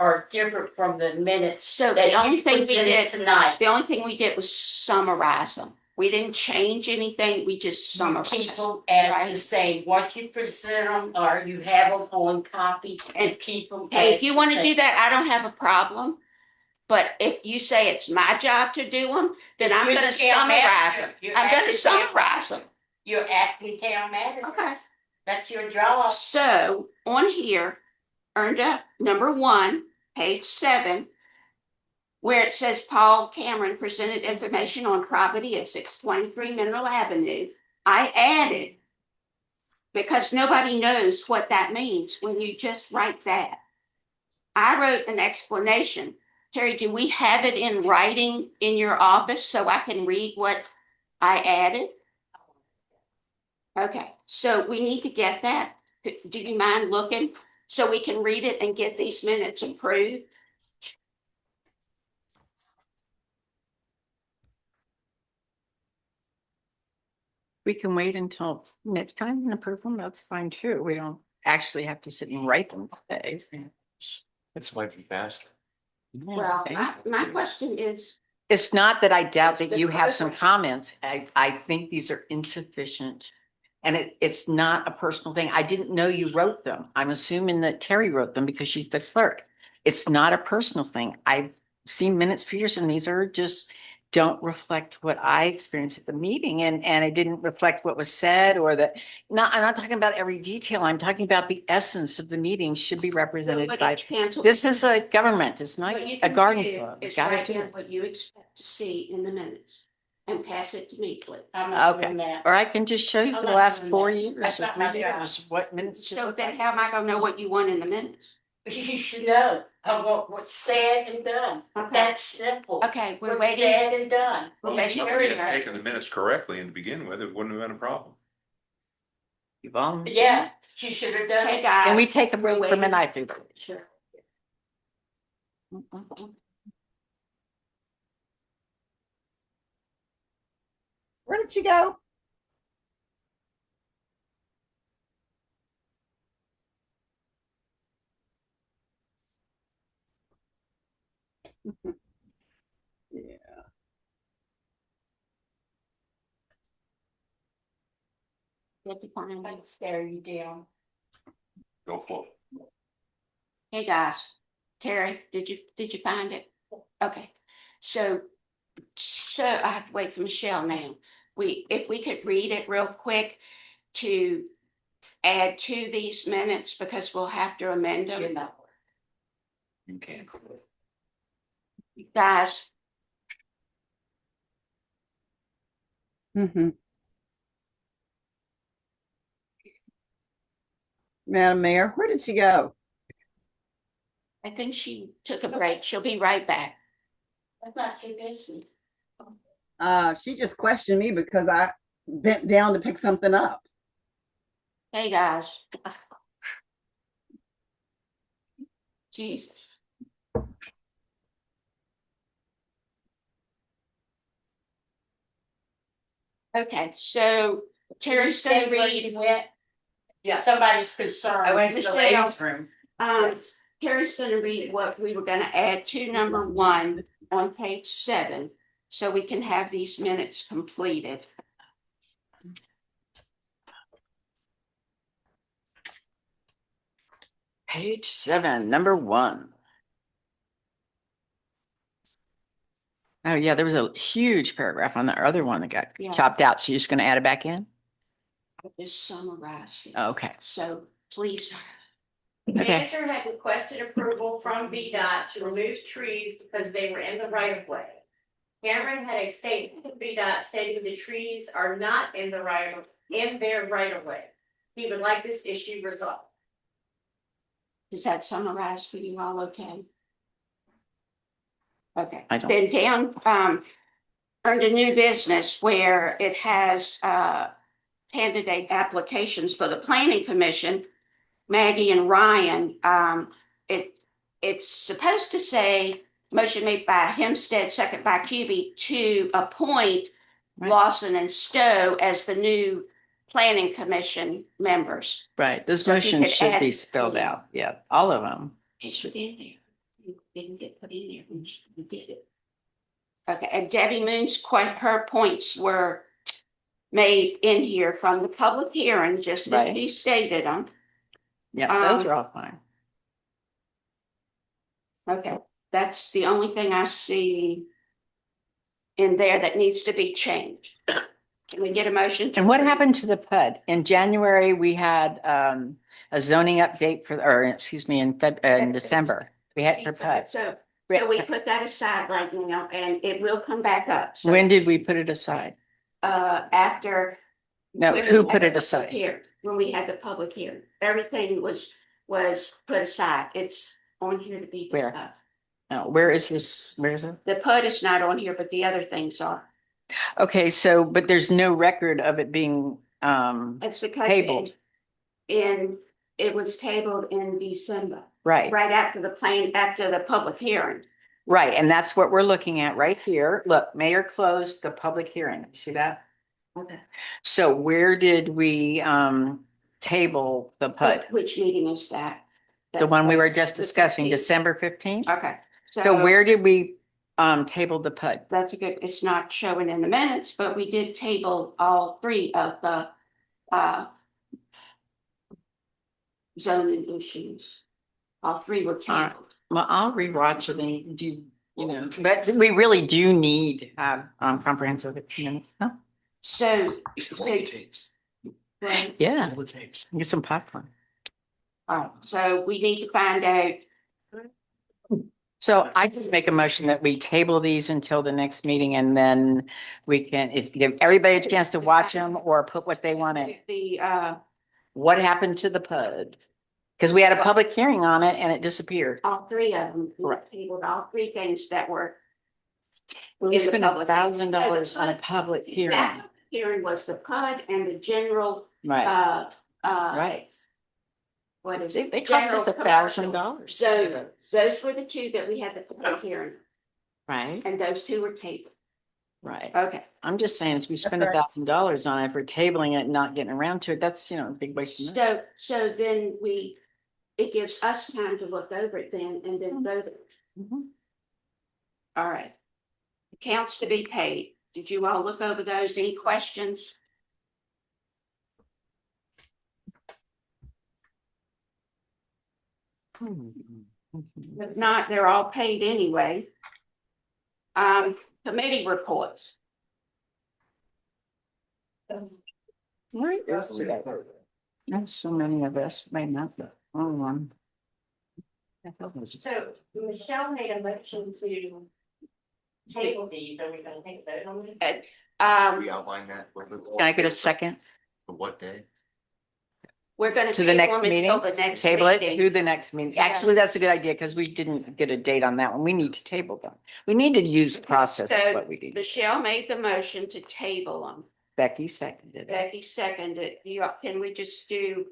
are different from the minutes So that the only you thing we presented did tonight. The only thing we did was summarize them. We didn't change anything, we just You summarized. keep them as Right. the same. Once you present them or you have them on copy and keep them. Hey, as if you the want to same. do that, I don't have a problem. But if you say it's my job to do them, then I'm You're gonna the town summarize manager. them. You're I'm gonna acting town summarize them. You're acting town manager. Okay. That's your job. So on here, under number 1, page 7, where it says Paul Cameron presented information on property at 623 Mineral Avenue, I added, because nobody knows what that means when you just write that. I wrote an explanation. Terry, do we have it in writing in your office so I can read what I added? Okay, so we need to get that. Do you mind looking so we can read it and get these minutes approved? We can wait until next time and approve them. That's fine too. We don't actually have to sit and write them today. This might be fast. Well, my question is, It's not that I doubt It's that the you have some program. comments. I think these are insufficient. And it's not a personal thing. I didn't know you wrote them. I'm assuming that Terry wrote them because she's the clerk. It's not a personal thing. I've seen minutes for years and these are just don't reflect what I experienced at the meeting and it didn't reflect what was said or that. I'm not talking about every detail. I'm talking about the essence of the meeting should be represented what by. each council. This is a government. It's not What you a can garden do club. You is gotta write do down it. what you expect to see in the minutes and pass it to me, please. I'm not Okay. doing that. Or I can just show you I'm the not last doing 4 that. years That's or not my 3 job. years, what minutes. should So look then like. how am I gonna know what you want in the minutes? You should know. I want what's said and done. Okay. That's simple. Okay, we're What's waiting. said and done. We're Well, if waiting. somebody had taken the minutes correctly and to begin with, it wouldn't have been a problem. You've all- Yeah, she should have done Hey, it. guys. Can we take a we're break for a waiting. minute? I do. Sure. Where did she go? Yeah. Did you find it? I'd stare you down. Go for it. Hey, guys. Terry, did you find it? Okay, so I have to wait for Michelle now. If we could read it real quick to add to these minutes because we'll have to amend You're them. not. You can. Guys, Mhm. Madam Mayor, where did she go? I think she took a break. She'll be right back. That's not your business. She just questioned me because I bent down to pick something up. Hey, guys. Jesus. Okay, so Terry's gonna read. Yeah, somebody's concerned. I went to the Michelle. ladies' room. Terry's gonna read what we were gonna add to number 1 on page 7, so we can have these minutes completed. Page 7, number 1. Oh, yeah, there was a huge paragraph on the other one that got Yeah. chopped out. So you're just going to add it back in? I just summarized it. Okay. So please, The Okay. manager had requested approval from VDOT to remove trees because they were in the right of way. Cameron had a statement from VDOT stating the trees are not in their right of way. He would like this issue resolved. does that summarize for you all okay? Okay. I don't- Then down, under new business where it has, candidate applications for the planning commission, Maggie and Ryan, it's supposed to say motion made by Hempstead, second by Cubie to appoint Right. Lawson and Stowe as the new planning commission members. Right. Those So if you motions could should be add- spelled out. Yeah, all of them. It should be in there. It didn't get put in there when we did it. Okay, and Debbie Moon's her points were made in here from the public hearing, just as Right. she stated them. Yeah, those are all fine. Okay, that's the only thing I see in there that needs to be changed. Can we get a motion? to And what approve? happened to the PUD? In January, we had a zoning update in December. We had for PUD. So we put that aside right now and it will come back up. So, When did we put it aside? after. No, when we who had put the it public aside? hearing, when we had the public hearing, everything was put aside. It's on here to be. Where? discussed. No, where is this? Where is it? The PUD is not on here, but the other things are. Okay, so, but there's no record of it being, It's because. Tabled. It was tabled in December, right, right after the public hearing. right. And that's what we're looking at right here. Look, mayor closed the public hearing. See that? Okay. So where did we, table the PUD? Which meeting is that? The one we were just The discussing, 15th. December 15th? Okay. So where did we, table the PUD? That's a good, it's not showing in the minutes, but we did table all 3 of the, zoning issues. All 3 were right. tabled. Well, I'll rewatch it and do, but we really do need to have, comprehensive minutes. Huh? So, Tapes. right, Yeah, All the tapes. get some popcorn. all right, so we need to find out. So I can make a motion that we table these until the next meeting and then we can, if give everybody a chance to watch them or put what they want in. What happened to the PUD? Because we had a public hearing on it and it disappeared. All 3 of them, we Correct. tabled all 3 things that were. We in the spent public- $1,000 on a public hearing. That hearing was the PUD and the general, Right, right. what is They it? cost us General $1,000. So those were the 2 that we had the public hearing, Right, and those 2 were tabled. right. Okay, I'm just saying, as we spend $1,000 on it for tabling it and not getting around to it, that's, a big waste of money. so then it gives us time to look over it then and then vote. Mhm. All right. Accounts to be paid. Did you all look over those? Any questions? If not, they're all paid anyway. Committee reports. Right. There's so many of us, may not be. Hold on. So Michelle made a motion to table these. Are we gonna take a vote on it? We outline that. Can I get a second? For what day? We're gonna. To the table next them meeting? until the next Table it meeting. to the next meeting. Yeah. Actually, that's a good idea because we didn't get a date on that one. We need to table them. We need to use process is So what we do. Michelle made the motion to table them. Becky seconded it. Becky seconded. Can we just do,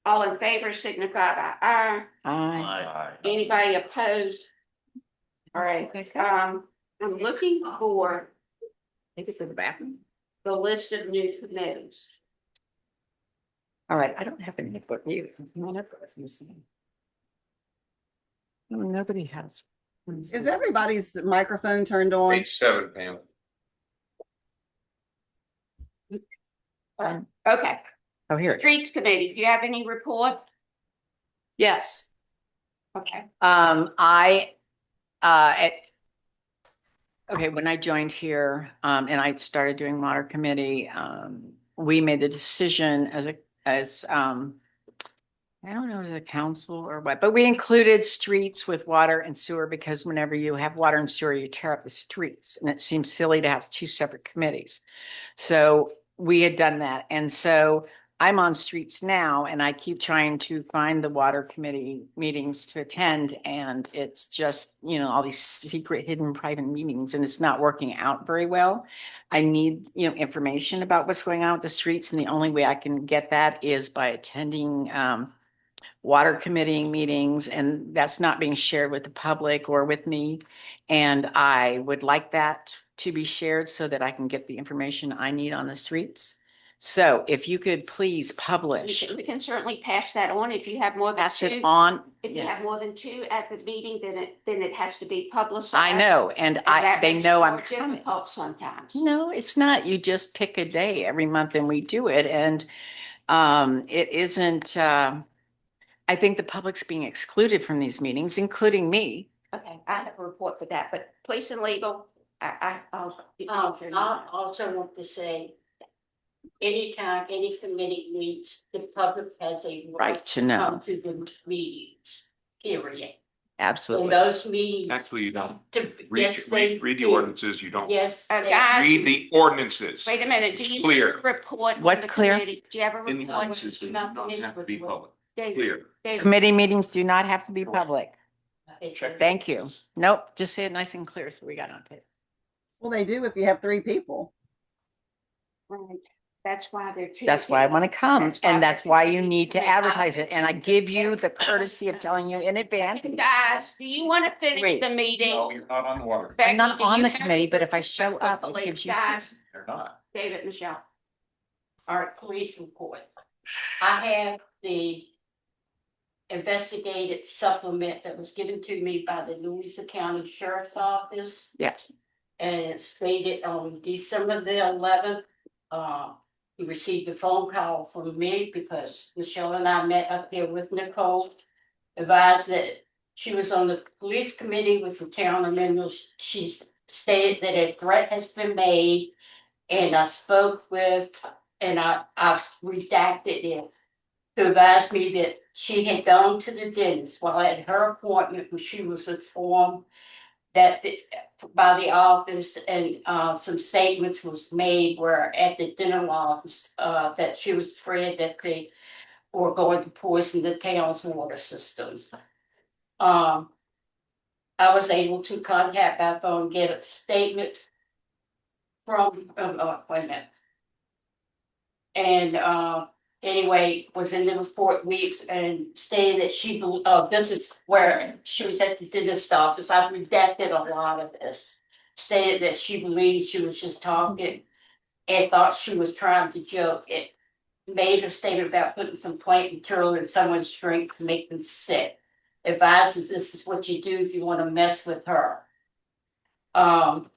All in favor signify by aye. Aye. Anybody opposed? All right, I'm looking for Take it to the bathroom. the list of new committees. All right, I don't have any book use. None of us missing. No, nobody has. Is everybody's microphone turned on? Page 7, Pam. Okay, Oh, here. it is. Streets Committee, do you have any report? Yes. Okay. Okay, when I joined here, and I started doing water committee, we made the decision I don't know, as a council or what, but we included streets with water and sewer because whenever you have water and sewer, you tear up the streets. And it seems silly to have two separate committees. So we had done that. And so I'm on streets now and I keep trying to find the water committee meetings to attend. And it's just, all these secret, hidden, private meetings, and it's not working out very well. I need, information about what's going on with the streets. And the only way I can get that is by attending, water committee meetings, and that's not being shared with the public or with me. And I would like that to be shared so that I can get the information I need on the streets. So if you could please publish, We can certainly pass that on if you have more than pass it two. on. If you Yeah. have more than two at the meeting, then it has to be publicized. I know, and that they makes know it I'm more coming. difficult sometimes. No, it's not. You just pick a day every month and we do it. And it isn't, I think the public's being excluded from these meetings, including me. Okay, I have a report for that, but police and legal, I'll. I also want to say, anytime any committee meets, the public has a Right to come know. to the meetings, period. So Absolutely. those meetings. Actually, you don't. Yes, they Read the do. ordinances, you don't. Yes. they Guys, Read the ordinances. Wait a minute, do you Clear. have a report? on What's the clear? committee? Do you have a In the report? ordinances, they do not have to be public. David, Clear. David, Committee meetings do not have to be public. They- Check. Thank you. Nope, just say it nice and clear so we got on tape. Well, they do if you have 3 people. right, that's why they're. That's why I want to come, That's why and that's they're why you committee need to committee. advertise it, and I give you the courtesy of telling you in advance. Guys, do you want to finish Wait. the meeting? No, you're not on the water. Becky, I'm not do on you the have- committee, but if I show up, it gives you. Guys, They're not. David, Michelle. All right, police report. I have the investigative supplement that was given to me by the Louisa County Sheriff's Office. Yes. And it stated on December the 11th, he received a phone call from me because Michelle and I met up there with Nicole. Advised that she was on the police committee with the town of Mineral. She stated that a threat has been made. And I spoke with, and I redacted it to advise me that she had gone to the dentist while at her appointment, when she was informed that by the office, and some statements was made where at the dental office that she was afraid that they were going to poison the town's water systems. I was able to contact by phone, get a statement from wait a minute. And anyway, was in the report weeks and stated that she, this is where she was at the dentist office. I've redacted a lot of this. Stated that she believed she was just talking and thought she was trying to joke. It made a statement about putting some plant material in someone's drink to make them sick. Advises this is what you do if you want to mess with her. On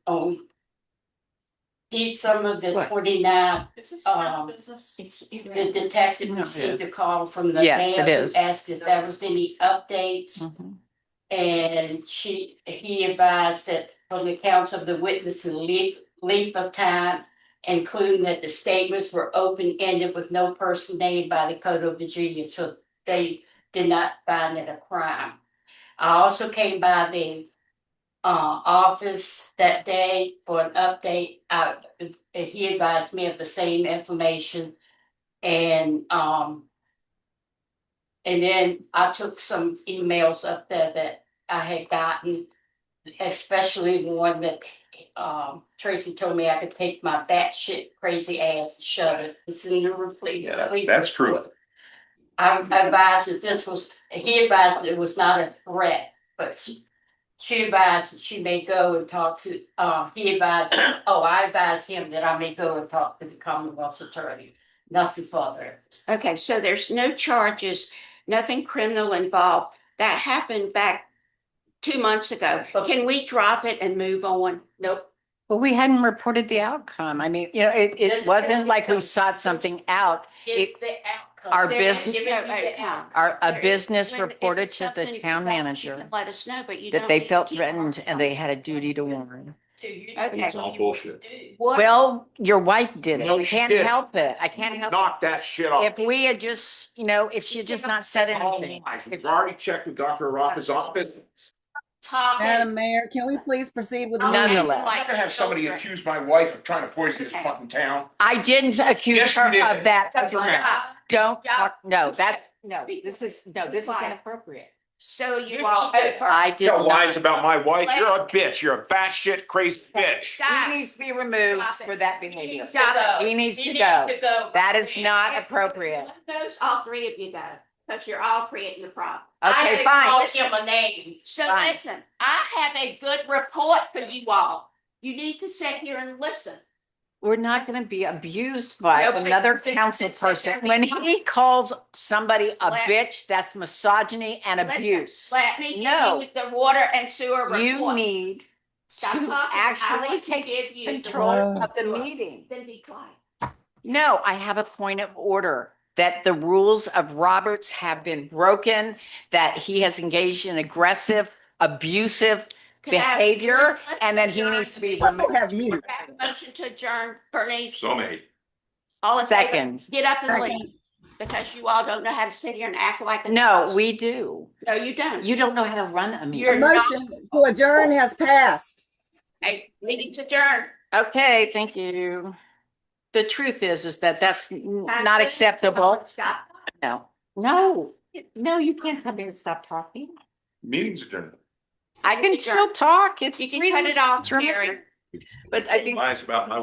December the What? 29th, This is business. The detective No, received a call from the Yes, it mayor who is. asked if there was any updates. Mhm. And he advised that from the accounts of the witness and length of time, including that the statements were open-ended with no person named by the Code of Virginia, so they did not find it a crime. I also came by the office that day for an update. He advised me of the same information. And then I took some emails up there that I had gotten, especially one that Tracy told me I could take my batshit crazy ass and shove it. It's in the replace. Yeah, that's true. I advised that he advised it was not a threat, but she advised that she may go and talk to, he advised, I advised him that I may go and talk to the Commonwealth's attorney, nothing further. Okay, so there's no charges, nothing criminal involved. That happened back 2 months ago. Can we drop it and move on? Nope. Well, we hadn't reported the outcome. I mean, it This is wasn't like we outcome. sought something out. It's the outcome. Our There business- is no outcome. A There is- business when- if reported it's to the something town bad, you manager can let us know, but you that don't they need to felt keep threatened on and they had a duty to warn. Okay. It's all bullshit. What- Well, your wife did it. No We can't shit. help it. I can't help Knock that shit it. off. If we had just, if she had just not said anything. We've already checked with Dr. Arafa's office. Madam Mayor, can we please proceed with the Nonetheless. meeting? I'm not gonna have somebody accuse my wife of trying to poison this fucking town. I didn't accuse Yes, you her did. of that. Don't Yeah. talk, no, that's, Be- this is be quiet. inappropriate. So you all. I did Tell lies not. about my wife. You're a bitch. You're a batshit crazy bitch. He needs to be removed Stop it. for that behavior. Stop it. He needs to go. That is not appropriate. Those, all three of you go, because you're all creating the problem. Okay, fine. him a name. So Fine. listen, I have a good report for you all. You need to sit here and listen. We're not gonna be abused by No, but- another council person. When he calls somebody a Let- bitch, that's misogyny and Let- abuse. Let me give No. you the water and sewer report. You need Stop to talking. I actually want to take give you the control water. of the meeting. Then be quiet. No, I have a point of order that the rules of Roberts have been broken, that he has engaged in aggressive, abusive Could I have- behavior, let's and that he adjourn needs to be the meeting. removed. Have you? Could I have a Motion to adjourn, Bernice. So made. All in favor? Second. Get up and Second. leave, because you all don't know how to sit here and act like. No, adults. we do. No, you don't. You don't know how to run a The meeting. You're not- motion to adjourn has passed. Hey, meeting's adjourned. Okay, thank you. The truth is that that's not acceptable. Stop. No, you can't tell me to stop talking. Meeting's adjourned. I can still talk. It's You can freedom cut it off, of speech. Gary. But I think Lies about my